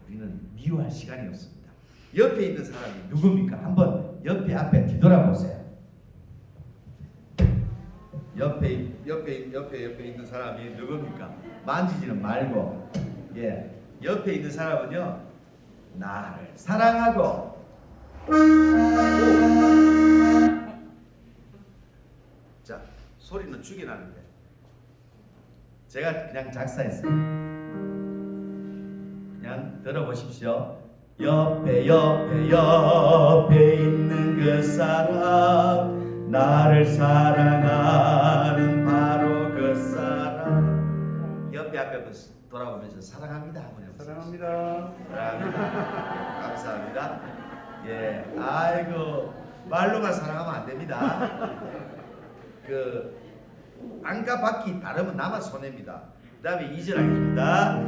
우리는 미워할 시간이 없습니다. 옆에 있는 사람이 누굽니까? 한번 옆에 앞에 뒤돌아보세요. 옆에 있는 사람이 누굽니까? 만지지는 말고, 예, 옆에 있는 사람은요 나를 사랑하고 소리는 죽여나는데 제가 그냥 작사했어요. 그냥 들어보십시오. 옆에 있는 그 사람, 나를 사랑하는 바로 그 사람. 옆에 돌아보면서 사랑합니다 한번 해보세요. 사랑합니다. 사랑합니다. 감사합니다. 예, 아이고 말로만 사랑하면 안 됩니다. 그 안과 바퀴 다르면 나만 손해입니다. 그 다음에 2절 하겠습니다.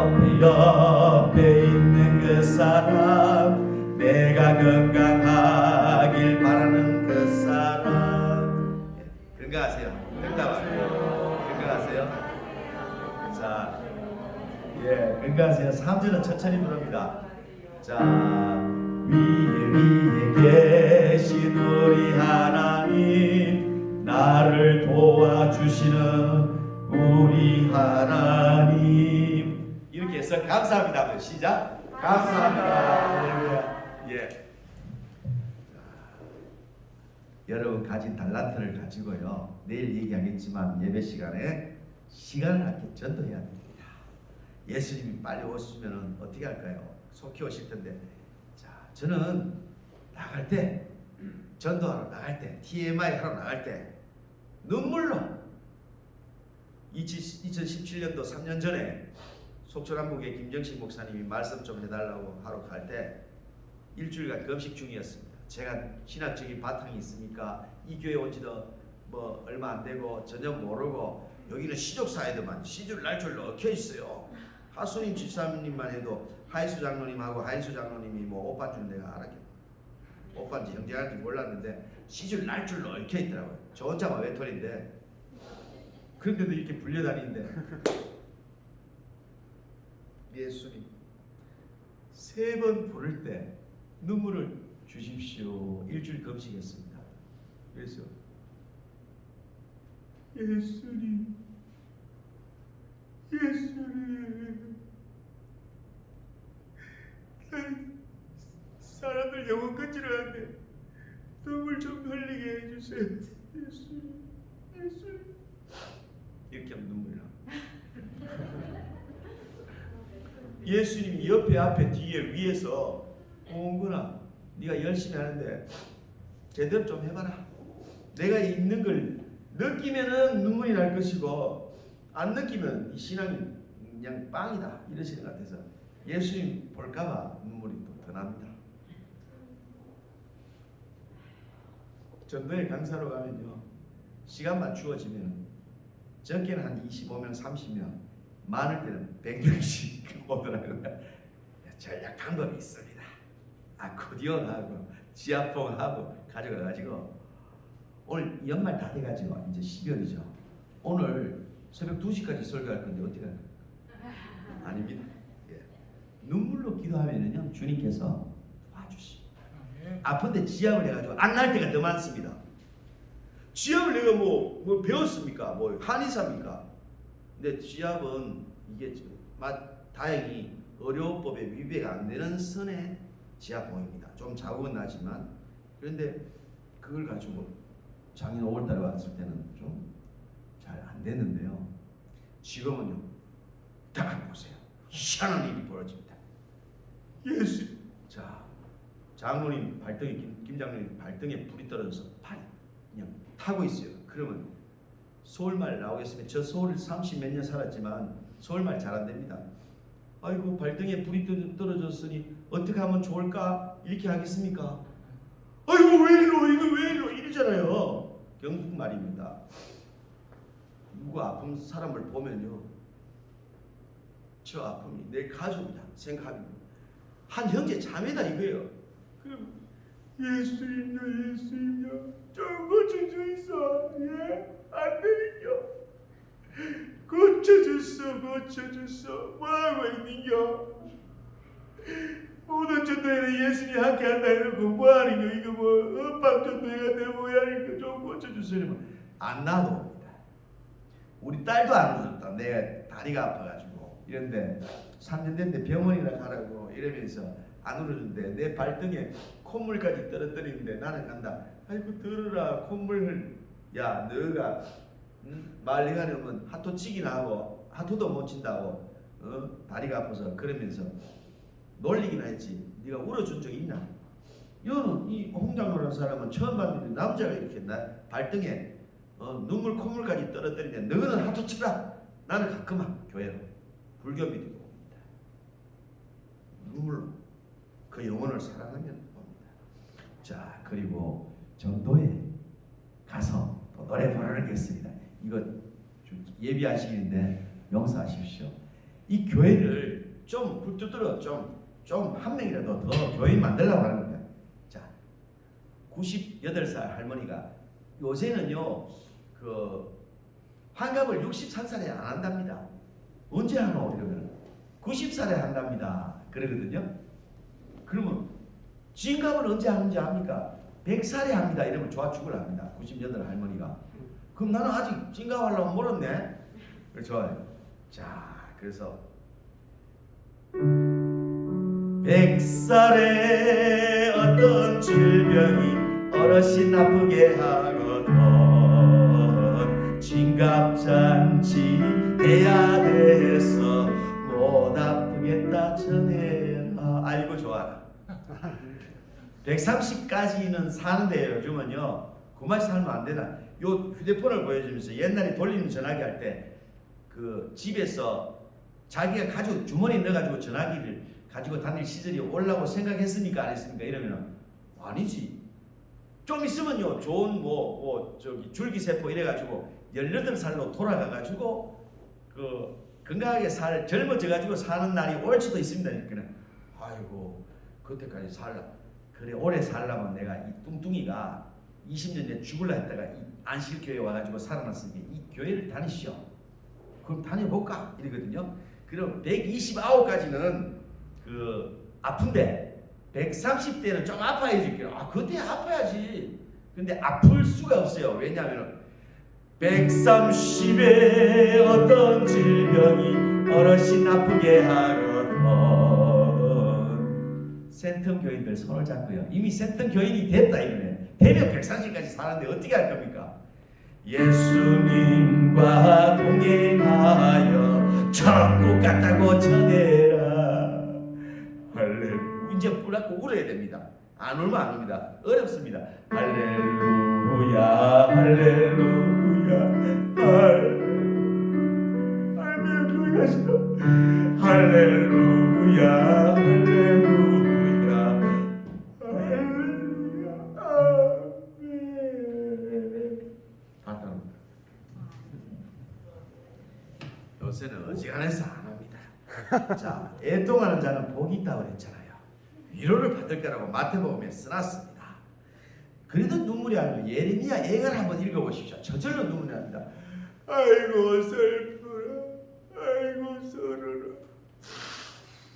옆에 있는 그 사람, 내가 건강하길 바라는 그 사람. 예, 건강하세요. 건강하세요. 자, 예, 건강하세요. 3절은 천천히 부릅니다. 자, 위에 계신 우리 하나님, 나를 도와주시는 우리 하나님. 이렇게 해서 감사합니다. 시작. 감사합니다. 예. 여러분 가진 달란트를 가지고요. 내일 얘기하겠지만 예배 시간에 시간을 아껴 전도해야 됩니다. 예수님이 빨리 오시면 어떻게 할까요? 속히 오실 텐데. 자, 저는 나갈 때, 전도하러 나갈 때, TMI 하러 나갈 때 눈물로 2017년도 3년 전에 속초남북의 김정식 목사님이 말씀 좀 해달라고 하러 갈 때 일주일간 금식 중이었습니다. 제가 신학적인 바탕이 있으니까 이 교회 온 지도 뭐 얼마 안 되고 전혀 모르고 여기는 시족사회들만 시줄 날줄 얽혀 있어요. 하수님 집사님만 해도 하이수 장로님하고 하인수 장로님이 뭐 오빠인 줄 내가 알았겠다. 오빠인지 형제인지 몰랐는데 시줄 날줄로 얽혀 있더라고요. 저 혼자만 외톨인데 그런데도 이렇게 불려다니는데 예수님 3번 부를 때 눈물을 주십시오. 일주일 금식했습니다. 그래서 예수님 사람들 영혼 건지러운데 눈물 좀 흘리게 해주세요. 예수님 이렇게 하면 눈물이 나. 예수님이 옆에 앞에 뒤에 위에서 옹구나 네가 열심히 하는데 제대로 좀 해봐라. 내가 있는 걸 느끼면은 눈물이 날 것이고 안 느끼면 이 신앙이 그냥 빵이다 이러시는 것 같아서 예수님 볼까봐 눈물이 또 더 납니다. 전도회 강사로 가면요 시간만 주어지면 적게는 한 25명 30명 많을 때는 100명씩 오더라고요. 전략 방법이 있습니다. 아코디언하고 지하봉하고 가져가가지고 오늘 연말 다 돼가지고 이제 12월이죠. 오늘 새벽 2시까지 설교할 건데 어떻게 할까요? 아닙니다. 예. 눈물로 기도하면은요 주님께서 와주십니다. 아픈데 지압을 해가지고 안 날 때가 더 많습니다. 지압을 내가 뭐 배웠습니까? 뭐 한의사입니까? 근데 지압은 이게 다행히 의료법에 위배가 안 되는 선의 지압봉입니다. 좀 자국은 나지만 그런데 그걸 가지고 작년 5월달에 왔을 때는 좀 잘 안 됐는데요. 지금은요. 딱 보세요. 희한한 일이 벌어집니다. 예수. 자, 장로님 발등에 김 장로님 발등에 불이 떨어져서 팔 그냥 타고 있어요. 그러면 서울말 나오겠으면 저 서울 30몇 년 살았지만 서울말 잘 안 됩니다. 아이고 발등에 불이 떨어졌으니 어떻게 하면 좋을까 이렇게 하겠습니까? 아이고 왜 이러 이거 왜 이러 이러잖아요. 경북 말입니다. 누가 아픈 사람을 보면요 저 아픔이 내 가족이다 생각합니다. 한 형제 자매다 이거예요. 그럼 예수님요 좀 고쳐주이소. 예? 안 되겠요. 고쳐줬어. 뭐하고 있는겨? 모든 전도회는 예수님 함께 한다 해놓고 뭐하는겨? 이거 뭐 엇방 전도회가 내 모양이니까 좀 고쳐주세요. 안 놔둡니다. 우리 딸도 안 놔줬다. 내가 다리가 아파가지고 이런데 3년 됐는데 병원이나 가라고 이러면서 안 울어준대. 내 발등에 콧물까지 떨어뜨리는데 나는 간다. 아이고 들어라 콧물 야 너가 말리가리 오면 하토 치기나 하고 하토도 못 친다고 다리가 아파서 그러면서 놀리긴 했지. 네가 울어준 적 있나? 여는 이 홍장로라는 사람은 처음 봤는데 남자가 이렇게 발등에 눈물 콧물까지 떨어뜨리는데 너는 하토 치라. 나는 가끔만 교회로 불교민들도 옵니다. 눈물로 그 영혼을 사랑하면 옵니다. 자 그리고 전도에 가서 또 노래 부르는 게 있습니다. 이거 예비하시는데 용서하십시오. 이 교회를 좀 굴뚝들어 좀 한 명이라도 더 교인 만들려고 하는 겁니다. 자, 98살 할머니가 요새는요 그 환갑을 63살에 안 한답니다. 언제 하노? 이러면 90살에 한답니다. 그러거든요. 그러면 진갑을 언제 하는지 압니까? 100살에 합니다. 이러면 좋아 죽으라 합니다. 98 할머니가. 그럼 나는 아직 진갑하려면 멀었네. 좋아요. 자, 그래서 100살에 어떤 질병이 어르신 아프게 하거든 진갑잔치 해야 돼서 못 아프겠다 전해라. 아이고 좋아라. 130까지는 사는데 요즘은요 그만 살면 안 되나. 요 휴대폰을 보여주면서 옛날에 돌리는 전화기 할 때 그 집에서 자기가 가지고 주머니에 넣어가지고 전화기를 가지고 다닐 시절이 올라고 생각했습니까? 안 했습니까? 이러면은 아니지. 좀 있으면요 좋은 저기 줄기세포 이래가지고 18살로 돌아가가지고 그 건강하게 젊어져가지고 사는 날이 올 수도 있습니다. 그러니까 아이고 그때까지 살라. 그래 오래 살려면 내가 이 뚱뚱이가 20년 전에 죽을라 했다가 이 안식교회 와가지고 살아났으니 이 교회를 다니시오. 그럼 다녀볼까? 이러거든요. 그럼 129까지는 그 아픈데 130대는 좀 아파야지. 그때 아파야지. 근데 아플 수가 없어요. 왜냐하면 130에 어떤 질병이 어르신 아프게 하거든. 센텀 교인들 손을 잡고요. 이미 센텀 교인이 됐다 이거네. 되면 130까지 사는데 어떻게 할 겁니까? 예수님과 동행하여 천국 갔다고 전해라. 할렐루야. 이제 불났고 울어야 됩니다. 안 울면 안 옵니다. 어렵습니다. 할렐루야 할렐루야 할렐루야 할렐루야 할렐루야 요새는 어지간해서 안 합니다. 자, 애통하는 자는 복이 있다고 그랬잖아요. 위로를 받을 거라고 마태복음에 써놨습니다. 그래도 눈물이 안 나요. 예레미야 애가를 한번 읽어보십시오. 저절로 눈물이 납니다. 아이고 슬프라, 아이고 서러라.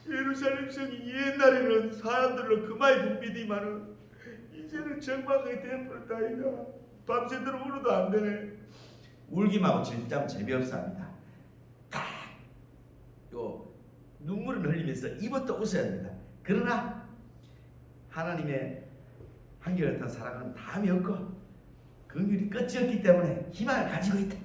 예루살렘 성이 옛날에는 사람들로 그마에 붐비디만은 이제는 정막하게 되어버렸다이다. 밤새도록 울어도 안 되네. 울기만 하고 진짜 재미없어합니다. 요 눈물을 흘리면서 입었다 웃어야 됩니다. 그러나 하나님의 한결같은 사랑은 다음이 없고 긍휼이 끝이 없기 때문에 희망을 가지고 있다.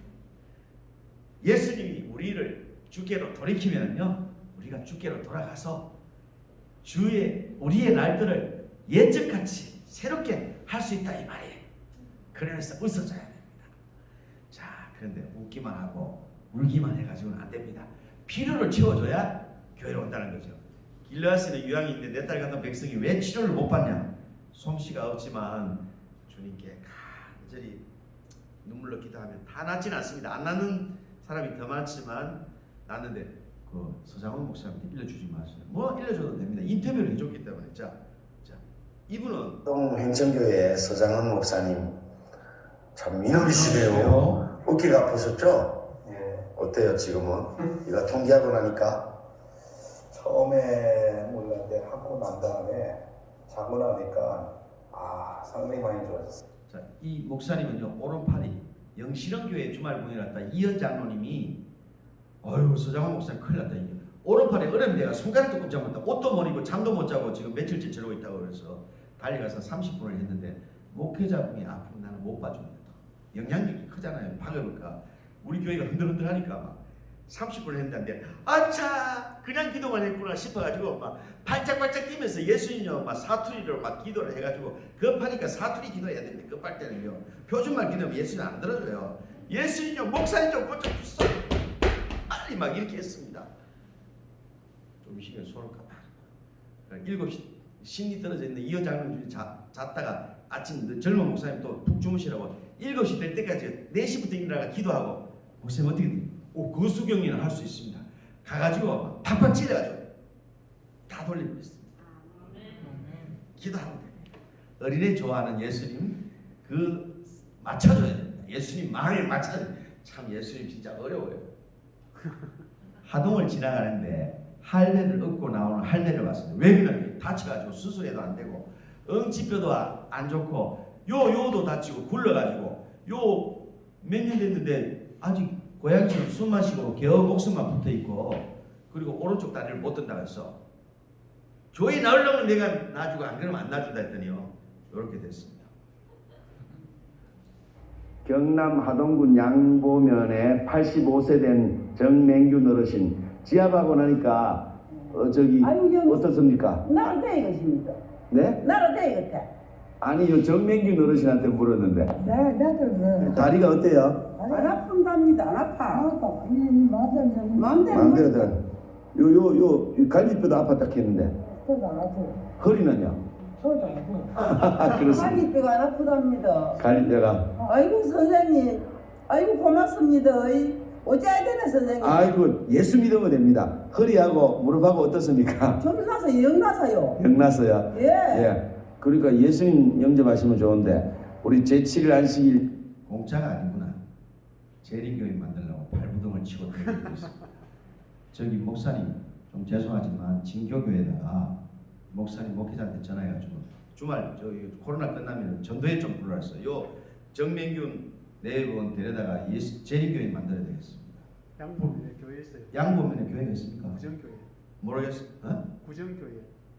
예수님이 우리를 주께로 돌이키면요 우리가 주께로 돌아가서 우리의 날들을 옛적같이 새롭게 할 수 있다 이 말이에요. 그러면서 웃어줘야 됩니다. 자, 그런데 웃기만 하고 울기만 해가지고는 안 됩니다. 필요를 채워줘야 교회로 온다는 거죠. 길르앗에는 유황인데 내 딸 같은 백성이 왜 치료를 못 받냐? 솜씨가 없지만 주님께 간절히 눈물로 기도하면 다 낫지는 않습니다. 안 낫는 사람이 더 많지만 낫는데 그 서장훈 목사님한테 일러주지 마세요. 뭐 일러줘도 됩니다. 인터뷰를 해줬기 때문에. 자 이분은 동행정교회 서장훈 목사님 참 미남이시네요. 어깨가 아프셨죠? 어때요 지금은? 이거 통기하고 나니까? 처음에 몰랐는데 하고 난 다음에 자고 나니까 상당히 많이 좋아졌어요. 자, 이 목사님은요 오른팔이 영실현교회 주말봉에 갔다 이현 장로님이 어휴 서장훈 목사님 큰일 났다 이게 오른팔에 얼음이 돼가 손가락도 꼼짝 못하고 옷도 못 입고 잠도 못 자고 지금 며칠째 저러고 있다고 그래서 달려가서 30분을 했는데 목회자분이 아프면 나는 못 봐줍니다. 영향력이 크잖아요. 박을까 우리 교회가 흔들흔들하니까 막 30분을 했는데 아차 그냥 기도만 했구나 싶어가지고 막 발짝발짝 뛰면서 예수님요 막 사투리로 막 기도를 해가지고 급하니까 사투리 기도해야 되는데 급할 때는요 표준말 기도하면 예수님 안 들어줘요. 예수님요 목사님 좀 고쳐주소 빨리 막 이렇게 했습니다. 좀 쉬면 손을 까봐 7시 심리 떨어져 있는데 이 여자는 잤다가 아침 젊은 목사님 또 푹 주무시라고 7시 될 때까지 4시부터 일어나가 기도하고 목사님 어떻게 돼? 거수경리는 할 수 있습니다. 가가지고 팍팍 찔러가지고 다 돌려버렸습니다. 기도하면 됩니다. 어린애 좋아하는 예수님 그 맞춰줘야 됩니다. 예수님 마음에 맞춰야 됩니다. 참 예수님 진짜 어려워요. 하동을 지나가는데 할례를 얻고 나오는 할례를 봤습니다. 왜 그러냐? 다쳐가지고 수술해도 안 되고 응치뼈도 안 좋고 요도 다치고 굴러가지고 요 몇 년 됐는데 아직 고양이처럼 숨 마시고 겨우 목숨만 붙어 있고 그리고 오른쪽 다리를 못 든다고 했어. 교회 나오려면 내가 놔주고 안 그러면 안 놔준다 했더니요 이렇게 됐습니다. 경남 하동군 양보면에 85세 된 정맹균 어르신 지압하고 나니까 어떻습니까? 나로 돼 이것입니다. 네? 나로 돼 이것다. 아니 요 정맹균 어르신한테 물었는데 나도 다리가 어때요? 안 아픈답니다. 안 아파. 마음대로 마음대로 돼. 요 갈비뼈도 아팠다 했는데 저도 안 아프고 허리는요? 저도 안 아프고 그렇습니다. 갈비뼈가 안 아프답니다. 갈비뼈가 아이고 선생님, 아이고 고맙습니다. 어찌해야 되나 선생님? 아이고 예수 믿으면 됩니다. 허리하고 무릎하고 어떻습니까? 좀 나서 영 나서요. 영나서요. 예. 예. 그러니까 예수님 영접하시면 좋은데 우리 제7일 안식일 공짜가 아니구나. 재림교회 만들려고 발부동을 치고 다니고 있습니다. 저기 목사님 좀 죄송하지만 진교교회에다가 목사님 목회자한테 전화해가지고 주말 저기 코로나 끝나면 전도회 좀 불러왔어요. 요 정맹균 내분 데려다가 재림교회 만들어야 되겠습니다. 양보면에 교회 있어요. 양보면에 교회가 있습니까? 구정교회. 모르겠어요. 어? 구정교회.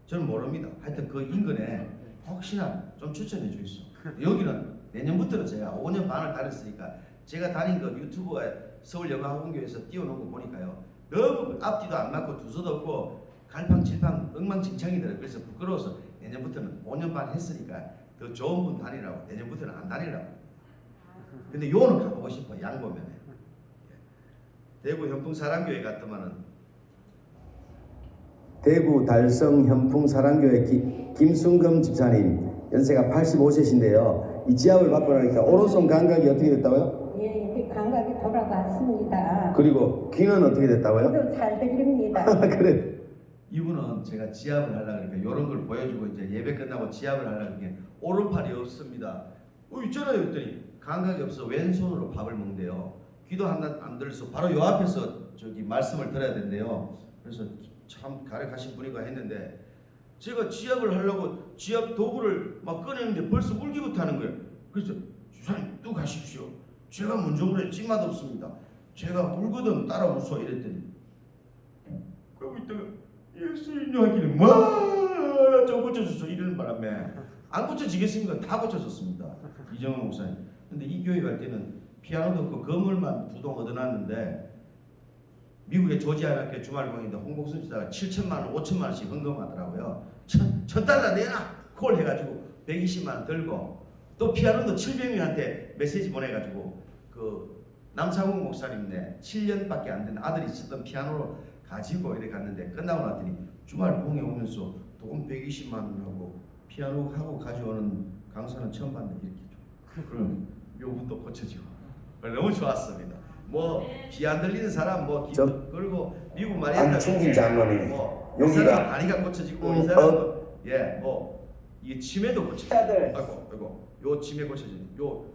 저는 모릅니다. 하여튼 그 인근에 혹시나 좀 추천해 주겠어. 여기는 내년부터는 제가 5년 반을 다녔으니까 제가 다닌 그 유튜브가 서울영어학원교회에서 띄워놓은 거 보니까요. 너무 앞뒤도 안 맞고 두서도 없고 갈팡질팡 엉망진창이더라고요. 그래서 부끄러워서 내년부터는 5년 반 했으니까 더 좋은 분 다니라고 내년부터는 안 다니라고. 근데 요는 가보고 싶어. 양보면에. 대구 현풍사랑교회 같으면은 대구 달성 현풍사랑교회 김순금 집사님 연세가 85세신데요. 이 지압을 받고 나니까 오른손 감각이 어떻게 됐다고요? 예, 이렇게 감각이 돌아갔습니다. 그리고 귀는 어떻게 됐다고요? 저도 잘 들립니다. 그래. 이분은 제가 지압을 하려고 그러니까 이런 걸 보여주고 이제 예배 끝나고 지압을 하려고 하니까 오른팔이 없습니다. 있잖아요. 그랬더니 감각이 없어 왼손으로 밥을 먹는데요. 귀도 안 들어서 바로 요 앞에서 저기 말씀을 들어야 된대요. 그래서 참 가르가신 분이가 했는데 제가 지압을 하려고 지압 도구를 막 꺼내는데 벌써 울기부터 하는 거예요. 그래서 주사님 또 가십시오. 제가 먼저 그래 찐맛 없습니다. 제가 울거든 따라 웃어 이랬더니 그러고 있다가 예수님 하기는 뭐좀 고쳐줬어 이러는 바람에 안 고쳐지겠습니까? 다 고쳐졌습니다. 이정원 목사님. 근데 이 교회 갈 때는 피아노도 없고 건물만 2동 얻어놨는데 미국의 조지아 학교 주말공인데 홍복순 씨다가 7천만 원, 5천만 원씩 헌금하더라고요. 1,000달러 내놔 콜 해가지고 120만 원 들고 또 피아노도 700명한테 메시지 보내가지고 그 남상욱 목사님네 7년밖에 안 된 아들이 쓰던 피아노를 가지고 이렇게 갔는데 끝나고 났더니 주말 공에 오면서 돈 120만 원하고 피아노 하고 가져오는 강사는 처음 봤는데 이렇게 좀 그럼 묘분도 고쳐지고 너무 좋았습니다. 뭐 귀 안 들리는 사람 뭐 그리고 미국 말이야 안충길 장로님 뭐 여기가- 이 사람 다리가 고쳐지고 이 사람 예뭐 이 치매도 고쳐지고 아이고 요 치매 고쳐진 요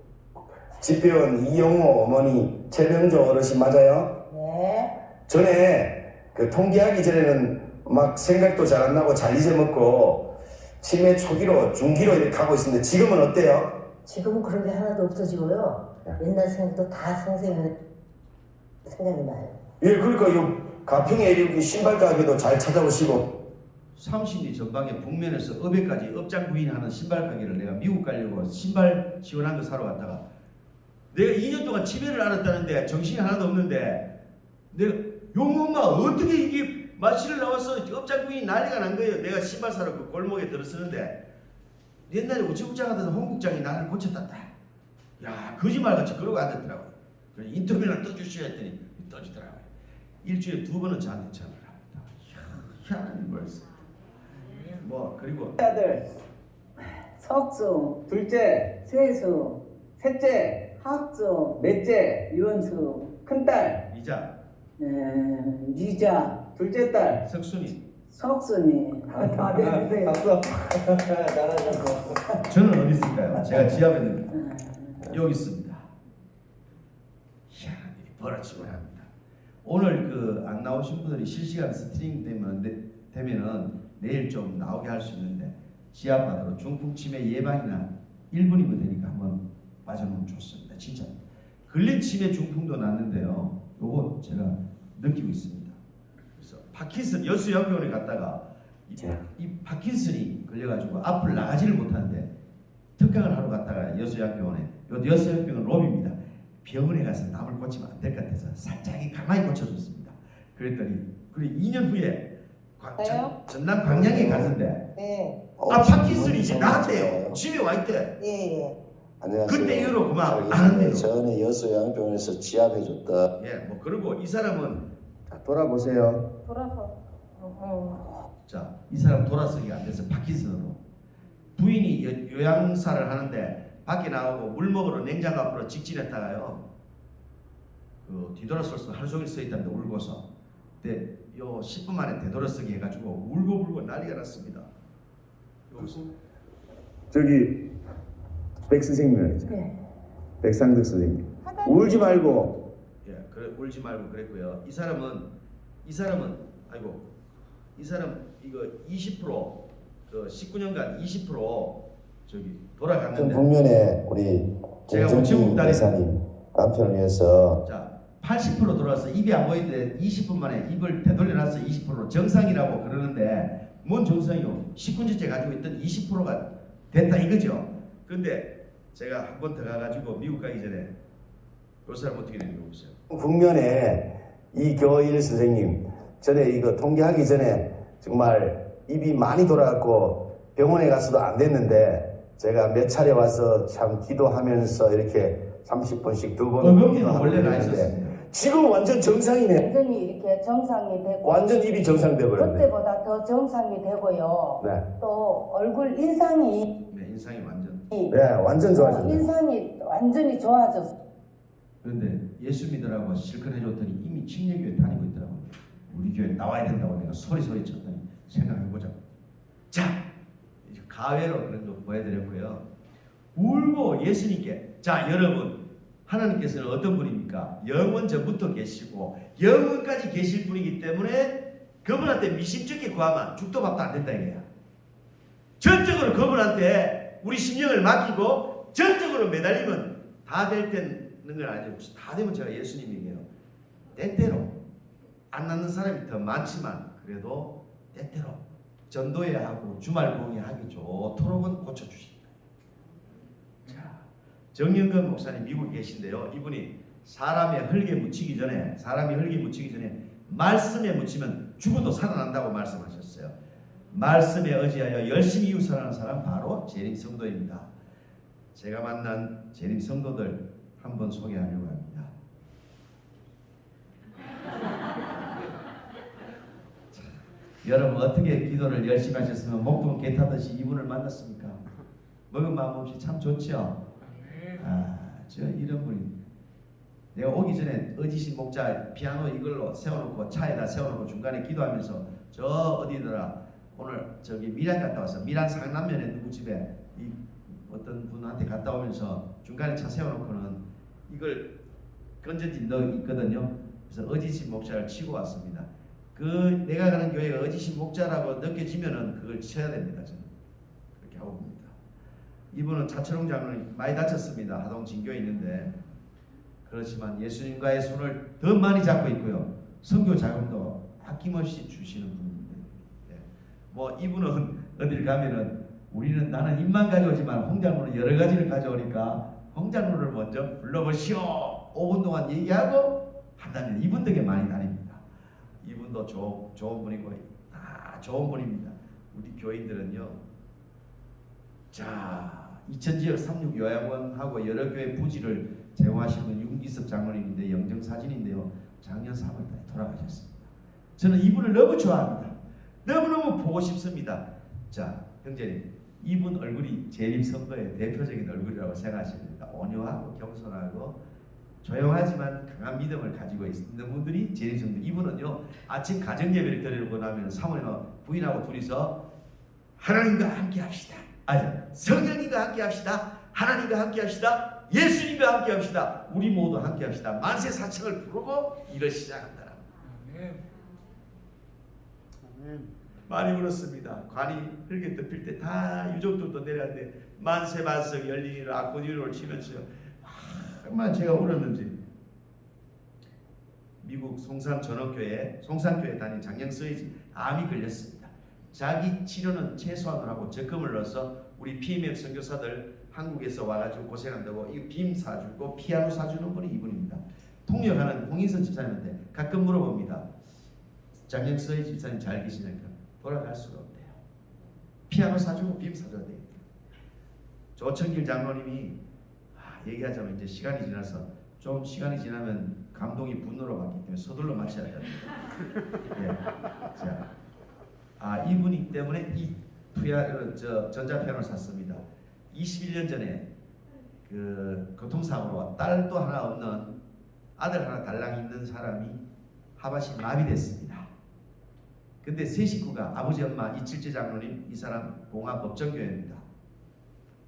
집배원 이영호 어머니 최명조 어르신 맞아요? 네. 전에 그 통기하기 전에는 막 생각도 잘 안 나고 잘 잊어먹고 치매 초기로 중기로 이렇게 가고 있습니다. 지금은 어때요? 지금은 그런 게 하나도 없어지고요. 옛날 생각도 다 생각이 나요. 예, 그러니까 요 가평에 이렇게 신발 가게도 잘 찾아오시고 30리 전방에 북면에서 업에까지 업장 부인하는 신발 가게를 내가 미국 가려고 신발 지원한 거 사러 갔다가 내가 2년 동안 치매를 앓았다는데 정신이 하나도 없는데 내가 용엄마 어떻게 이게 마취를 나와서 업장군이 난리가 난 거예요. 내가 신발 사러 그 골목에 들어서는데 옛날에 우체국장 하던 홍국장이 나를 고쳤단다. 야 거짓말같이 그러고 앉았더라고요. 그래서 인터뷰를 떠주시오 했더니 떠주더라고요. 일주일에 2번은 저한테 전화를 합니다. 희한한 거였어요. 뭐 그리고 아들 석수, 둘째 세수, 셋째 학수, 넷째 유원수, 큰딸 이자 유자, 둘째 딸 석순이 석순이 다 되는데요. 저는 어디 있을까요? 제가 지하에 있는 여기 있습니다. 희한한 일이 벌어지고 합니다. 오늘 그 안 나오신 분들이 실시간 스트리밍 되면은 내일 좀 나오게 할 수 있는데 지하바다로 중풍 치매 예방이나 1분이면 되니까 한번 빠져놓으면 좋습니다. 진짜 걸린 치매 중풍도 났는데요. 요거 제가 느끼고 있습니다. 그래서 파킨슨 여수연병원에 갔다가 이 파킨슨이 걸려가지고 앞을 나가지를 못하는데 특강을 하러 갔다가 여수연병원에 여수연병원 로비입니다. 병원에 가서 남을 고치면 안 될 것 같아서 살짝 가만히 고쳐줬습니다. 그랬더니 그리고 2년 후에 전남 광양에 갔는데 네. 파킨슨이 이제 나았대요. 집에 와 있대. 예. 안녕하세요. 그때 이후로 그만 안 한대요. 전에 여수양병원에서 지압해줬다. 예, 뭐 그리고 이 사람은 자, 돌아보세요. 돌아서. 자, 이 사람 돌아서기가 안 돼서 파킨슨으로 부인이 요양사를 하는데 밖에 나오고 물 먹으러 냉장고 앞으로 직진했다가요. 그 뒤돌아서서 하루 종일 서 있다는데 울고서. 근데 요 10분 만에 되돌아서기 해가지고 울고 난리가 났습니다. 저기 백 선생님이죠. 네. 백상득 선생님. 울지 말고. 예, 그래 울지 말고 그랬고요. 이 사람은 아이고 이 사람 이거 20%그 19년간 20% 저기 돌아갔는데 북면에 우리 제가 김정희 우체국 다니- 여사님 남편을 위해서 자 80% 돌아서 입이 안 보이는데 20분 만에 입을 되돌려놨어 20%로 정상이라고 그러는데 뭔 정상이요? 19년째 가지고 있던 20%가 됐다 이거죠. 근데 제가 한 번 더 가가지고 미국 가기 전에 그 사람 어떻게 되는지 보세요. 국면에 이교일 선생님 전에 이거 통계하기 전에 정말 입이 많이 돌아갔고 병원에 가서도 안 됐는데 제가 몇 차례 와서 참 기도하면서 이렇게 30분씩 2번 어금니는 원래 나 있었습니다. 지금 완전 정상이네. 완전히 이렇게 정상이 되고 완전 입이 정상돼 버렸네. 그때보다 더 정상이 되고요. 네, 또 얼굴 인상이 네, 인상이 완전. 네, 완전 좋아졌네. 인상이 완전히 좋아졌어. 그런데 예수 믿으라고 실컷 해줬더니 이미 침례교회 다니고 있더라고요. 우리 교회 나와야 된다고 내가 소리 쳤더니 생각해보자. 자, 이제 가외로 그런 거 보여드렸고요. 울고 예수님께 자 여러분 하나님께서는 어떤 분입니까? 영원 전부터 계시고 영원까지 계실 분이기 때문에 그분한테 미심쩍게 구하면 죽도 밥도 안 된다 이거야. 전적으로 그분한테 우리 심령을 맡기고 전적으로 매달리면 다 될 때는 걸 알죠. 다 되면 제가 예수님이에요. 때때로 안 낫는 사람이 더 많지만 그래도 때때로 전도해야 하고 주말 공예하기 좋도록은 고쳐주십니다. 자, 정영근 목사님 미국에 계신데요. 이분이 사람이 흙에 묻히기 전에 말씀에 묻히면 죽어도 살아난다고 말씀하셨어요. 말씀에 의지하여 열심히 이웃사랑하는 사람 바로 재림 성도입니다. 제가 만난 재림 성도들 한번 소개하려고 합니다. 자, 여러분 어떻게 기도를 열심히 하셨으면 목동 개 타듯이 이분을 만났습니까? 먹은 마음 없이 참 좋죠. 저 이런 분이 내가 오기 전에 어지신 목자 피아노 이걸로 세워놓고 차에다 세워놓고 중간에 기도하면서 저 어디더라 오늘 저기 밀양 갔다 왔어. 밀양 상남면에 누구 집에 이 어떤 분한테 갔다 오면서 중간에 차 세워놓고는 이걸 건전지 넣어 있거든요. 그래서 어지신 목자를 치고 왔습니다. 그 내가 가는 교회가 어지신 목자라고 느껴지면은 그걸 쳐야 됩니다. 저는 그렇게 하고 봅니다. 이분은 차철홍 장로님 많이 다쳤습니다. 하동 진교에 있는데 그렇지만 예수님과의 손을 더 많이 잡고 있고요. 선교 자금도 아낌없이 주시는 분입니다. 뭐 이분은 어딜 가면은 우리는 나는 입만 가져오지만 홍장로는 여러 가지를 가져오니까 홍장로를 먼저 불러보시오. 5분 동안 얘기하고 한다면 이분 덕에 많이 다닙니다. 이분도 좋은 분이고 다 좋은 분입니다. 우리 교인들은요. 자, 이천지역 36 요양원하고 여러 교회 부지를 제공하신 분 윤기섭 장로님인데 영정사진인데요. 작년 3월달에 돌아가셨습니다. 저는 이분을 너무 좋아합니다. 너무너무 보고 싶습니다. 자, 형제님, 이분 얼굴이 재림선거의 대표적인 얼굴이라고 생각하십니다. 온유하고 겸손하고 조용하지만 강한 믿음을 가지고 있는 분들이 재림선거. 이분은요, 아침 가정예배를 드리고 나면 사모님과 부인하고 둘이서 하나님과 함께 합시다. 성령님과 함께 합시다. 하나님과 함께 합시다. 예수님과 함께 합시다. 우리 모두 함께 합시다. 만세 사청을 부르고 일을 시작한다. 많이 울었습니다. 관이 흙에 덮일 때 다 유족들도 내려왔는데 만세 반석 열리기를 아코디언을 치면서 얼마나 제가 울었는지. 미국 송산교회 다닌 장영서의 암이 걸렸습니다. 자기 치료는 최소한으로 하고 적금을 넣어서 우리 PMF 선교사들 한국에서 와가지고 고생한다고 이 빔 사주고 피아노 사주는 분이 이분입니다. 통역하는 홍인선 집사님한테 가끔 물어봅니다. 장영서의 집사님 잘 계시니까 돌아갈 수가 없대요. 피아노 사주고 빔 사줘야 돼요. 조청길 장로님이 얘기하자면 이제 시간이 지나서 좀 시간이 지나면 감동이 분노로 바뀌기 때문에 서둘러 마셔야 됩니다. 예. 자, 이분이 때문에 이 전자피아노를 샀습니다. 21년 전에 그 교통사고로 딸도 하나 없는 아들 하나 달랑 있는 사람이 하반신 마비됐습니다. 근데 세 식구가 아버지 엄마 이칠재 장로님 이 사람 봉화법정교회입니다.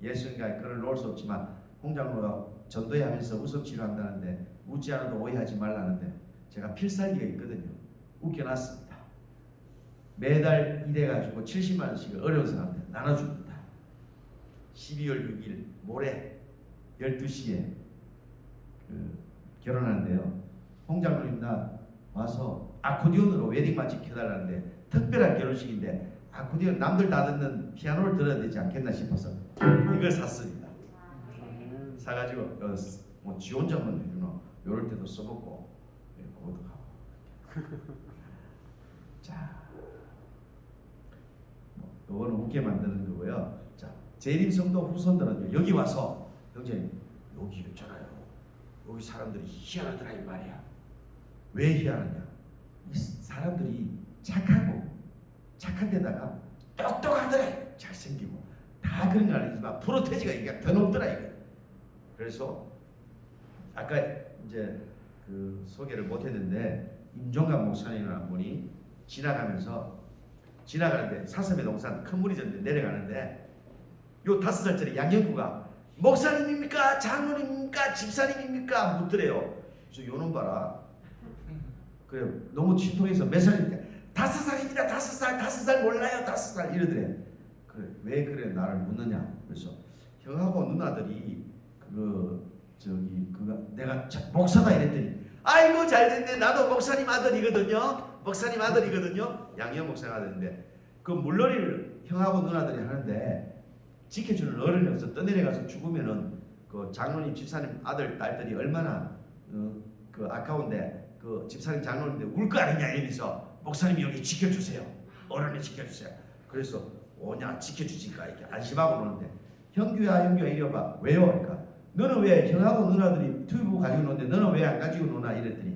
예수님과 그를 놓을 수 없지만 홍장로가 전도회 하면서 웃음 치료한다는데 웃지 않아도 오해하지 말라는데 제가 필살기가 있거든요. 웃겨놨습니다. 매달 이래가지고 70만 원씩을 어려운 사람한테 나눠줍니다. 12월 6일 모레 12시에 결혼하는데요. 홍장로님 나 와서 아코디언으로 웨딩 마치 켜달라는데 특별한 결혼식인데 아코디언 남들 다 듣는 피아노를 들어야 되지 않겠나 싶어서 이걸 샀습니다. 사가지고 뭐 지원자만 해주나 요럴 때도 써먹고 그것도 하고. 자, 요거는 웃게 만드는 거고요. 자, 재림성도 후손들은 여기 와서 형제님 여기 있잖아요. 여기 사람들이 희한하더라 이 말이야. 왜 희한하냐? 이 사람들이 착한 데다가 똑똑하더라. 잘생기고 다 그런 거 아니지만 프로테지가 이게 더 높더라 이게. 그래서 아까 이제 그 소개를 못했는데 임종감 목사님이라는 분이 지나가는데 사슴의 동산 큰 물이 졌는데 내려가는데 요 5살짜리 양형구가 목사님입니까? 장로님입니까? 집사님입니까? 묻더래요. 그래서 요놈 봐라. 그래 너무 친통해서 몇 살입니까? 5살입니다. 5살 몰라요. 5살 이러더래. 그래 왜 그래 나를 묻느냐? 그래서 형하고 누나들이 내가 목사다 이랬더니 아이고 잘됐네. 나도 목사님 아들이거든요. 양현 목사님 아들인데 그 물놀이를 형하고 누나들이 하는데 지켜주는 어른이 없어. 떠내려가서 죽으면은 그 장로님 집사님 아들 딸들이 얼마나 그 아까운데 그 집사님 장로님인데 울 거 아니냐 이러면서 목사님이 여기 지켜주세요. 어른이 지켜주세요. 그래서 오냐 지켜주니까 이렇게 안심하고 노는데 형규야 이리 와봐. 왜요? 그러니까 너는 왜 형하고 누나들이 튜브 가지고 노는데 너는 왜 안 가지고 노나 이랬더니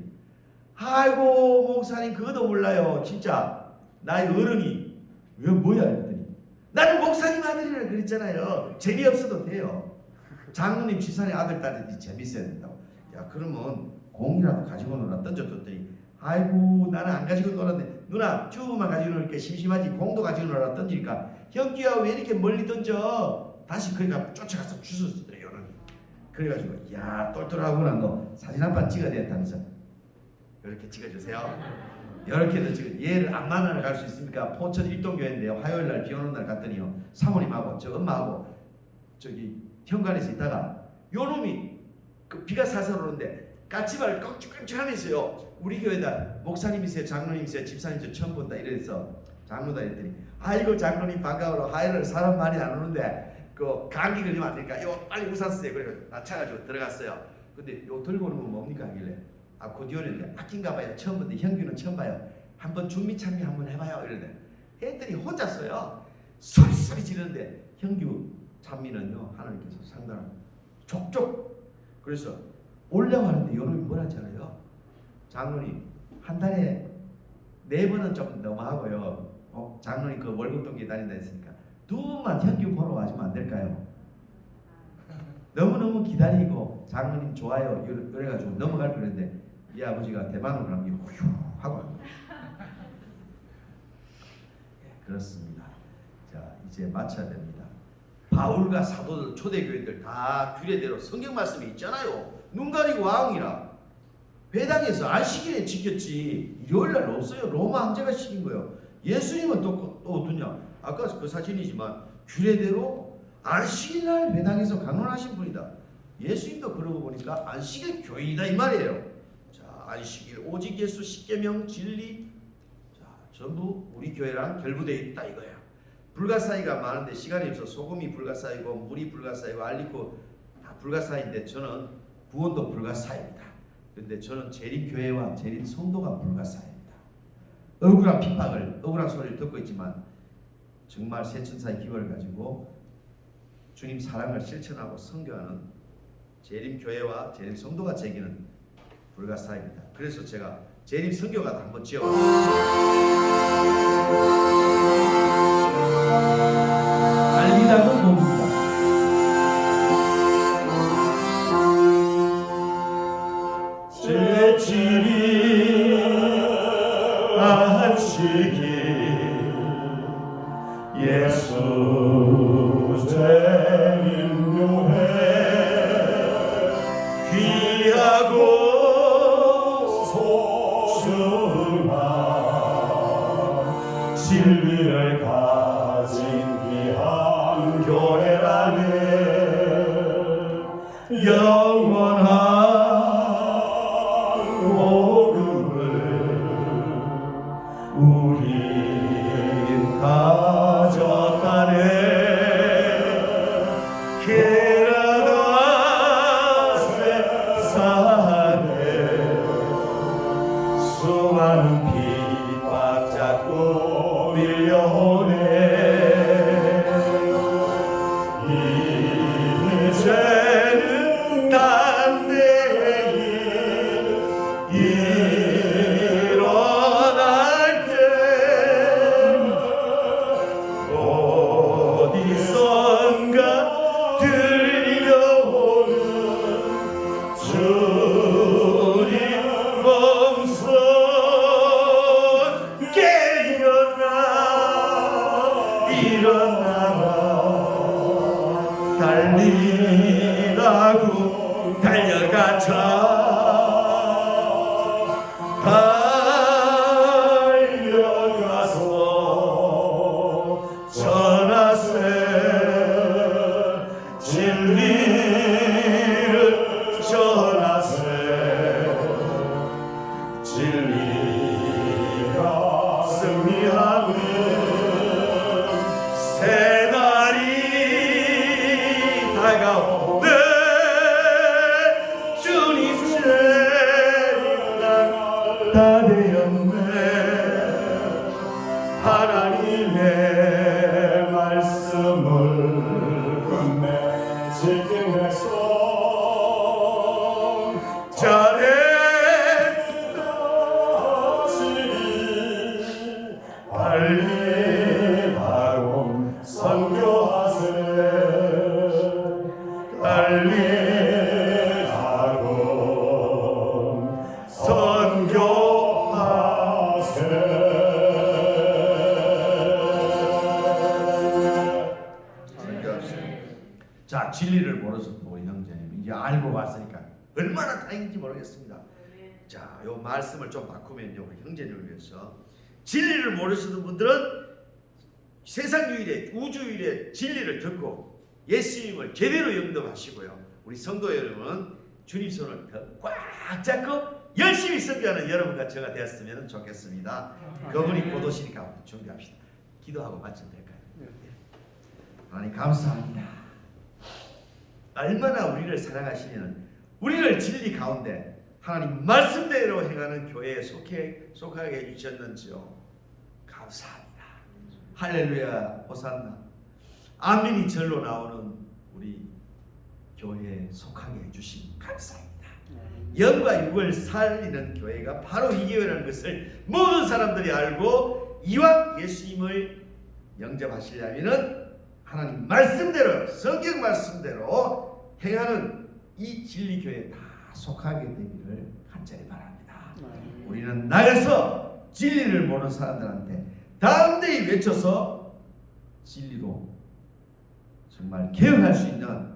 아이고 목사님 그것도 몰라요. 진짜 나의 어른이 왜 뭐야 이랬더니 나는 목사님 아들이라 그랬잖아요. 재미없어도 돼요. 장로님 집사님 아들 딸이 재밌어야 된다고. 야 그러면 공이라도 가지고 놀아 던져줬더니 아이고 나는 안 가지고 놀았네. 누나 튜브만 가지고 놀니까 심심하지 공도 가지고 놀아 던지니까 형규야 왜 이렇게 멀리 던져. 다시 그러니까 쫓아가서 주웠더래요. 그래가지고 야 똘똘하구나 너 사진 한 판 찍어야 된다면서 이렇게 찍어주세요. 이렇게도 지금 얘를 안 만나러 갈 수 있습니까? 포천 일동교회인데요. 화요일날 비 오는 날 갔더니요 사모님하고 저 엄마하고 저기 현관에서 있다가 요놈이 그 비가 살살 오는데 까치발을 꺽죽꺽죽하면서요 우리 교회다 목사님이세요 장로님이세요 집사님이세요 처음 본다 이래서 장로다 이랬더니 아이고 장로님 반가워라 화요일 사람 많이 안 오는데 그 감기 걸리면 안 되니까 요 빨리 우산 쓰세요. 그래서 낮춰가지고 들어갔어요. 근데 요 들고 오는 건 뭡니까 하길래 아코디언인데 악기인가 봐요. 처음 보는데 형규는 처음 봐요. 한번 준비창미 한번 해봐요. 이러는데 했더니 혼자 써요. 소리 지르는데 형규 찬미는요 하나님께서 상당히 족족 그래서 올려고 하는데 여러분이 뭐라 잘해요? 장로님 한 달에 4번은 좀 너무하고요. 장로님 그 월급 동기 다닌다 했으니까 2번만 형규 보러 와주면 안 될까요? 너무너무 기다리고 장로님 좋아요 이래가지고 넘어갈 뻔했는데 이 아버지가 대방으로 남기 후휴 하고 합니다. 그렇습니다. 자 이제 마쳐야 됩니다. 바울과 사도들 초대교회들 다 규례대로 성경 말씀이 있잖아요. 눈 가리고 왕이라 회당에서 안식일에 지켰지 일요일날 없어요. 로마 황제가 시킨 거예요. 예수님은 또 어떠냐? 아까 그 사진이지만 규례대로 안식일날 회당에서 강론하신 분이다. 예수님도 그러고 보니까 안식일 교인이다 이 말이에요. 자 안식일 오직 예수 십계명 진리 자 전부 우리 교회랑 결부되어 있다 이거야. 불가사의가 많은데 시간이 없어 소금이 불가사의고 물이 불가사의고 알리고 다 불가사의인데 저는 구원도 불가사의입니다. 그런데 저는 재림교회와 재림 성도가 불가사의입니다. 억울한 핍박을 억울한 소리를 듣고 있지만 정말 새천사의 기회를 가지고 주님 사랑을 실천하고 선교하는 재림교회와 재림 성도가 제기는 불가사의입니다. 그래서 제가 재림 선교가도 한번 지어봤습니다. 달리다는 뭡니까? 제 집이 안식이 예수 재림교회 귀하고 소중한 진리를 가진 귀한 교회라네. 영원한 우린 가졌다네. 게라다 세상에 수많은 핍박 잡고 밀려오네. 이제는 딴 데에 일어날 때 어디선가 들려오는 주님 음성 깨어나 일어나라. 달리라고 달려가자. 달려가서 전하세. 진리를 전하세. 진리가 승리하는 새날이 다가오네. 주님 재림날 다 되었네. 하나님의 말씀을 끝내 지킨 백성 잘했다지. 빨리 가고 선교하세. 빨리 가고 선교하세. 자 진리를 모르셨던 우리 형제님 이제 알고 왔으니까 얼마나 다행인지 모르겠습니다. 자, 요 말씀을 좀 바꾸면요 우리 형제님을 위해서 진리를 모르시는 분들은 세상 유일의 우주 유일의 진리를 듣고 예수님을 제대로 영접하시고요. 우리 성도 여러분은 주님 손을 더 꽉 잡고 열심히 섬기하는 여러분과 저가 되었으면 좋겠습니다. 그분이 곧 오시니까 준비합시다. 기도하고 마치면 될까요? 하나님 감사합니다. 얼마나 우리를 사랑하시면 우리를 진리 가운데 하나님 말씀대로 행하는 교회에 속하게 해주셨는지요. 감사합니다. 할렐루야 호산나. 아멘이 절로 나오는 우리 교회에 속하게 해주신 감사합니다. 영과 육을 살리는 교회가 바로 이 교회라는 것을 모든 사람들이 알고 이왕 예수님을 영접하시려면 하나님 말씀대로 성경 말씀대로 행하는 이 진리교회에 다 속하게 되기를 간절히 바랍니다. 우리는 나가서 진리를 모르는 사람들한테 담대히 외쳐서 진리로 정말 개혁할 수 있는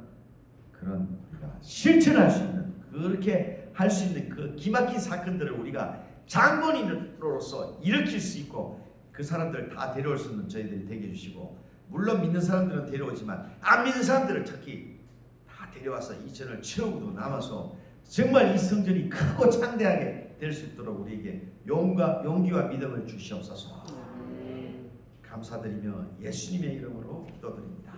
그런 우리가 실천할 수 있는 그렇게 할 수 있는 그 기막힌 사건들을 우리가 장본인으로서 일으킬 수 있고 그 사람들 다 데려올 수 있는 저희들이 되게 해주시고 물론 믿는 사람들은 데려오지만 안 믿는 사람들을 특히 다 데려와서 이 전을 채우고도 남아서 정말 이 성전이 크고 창대하게 될 수 있도록 우리에게 용기와 믿음을 주시옵소서. 감사드리며 예수님의 이름으로 기도드립니다.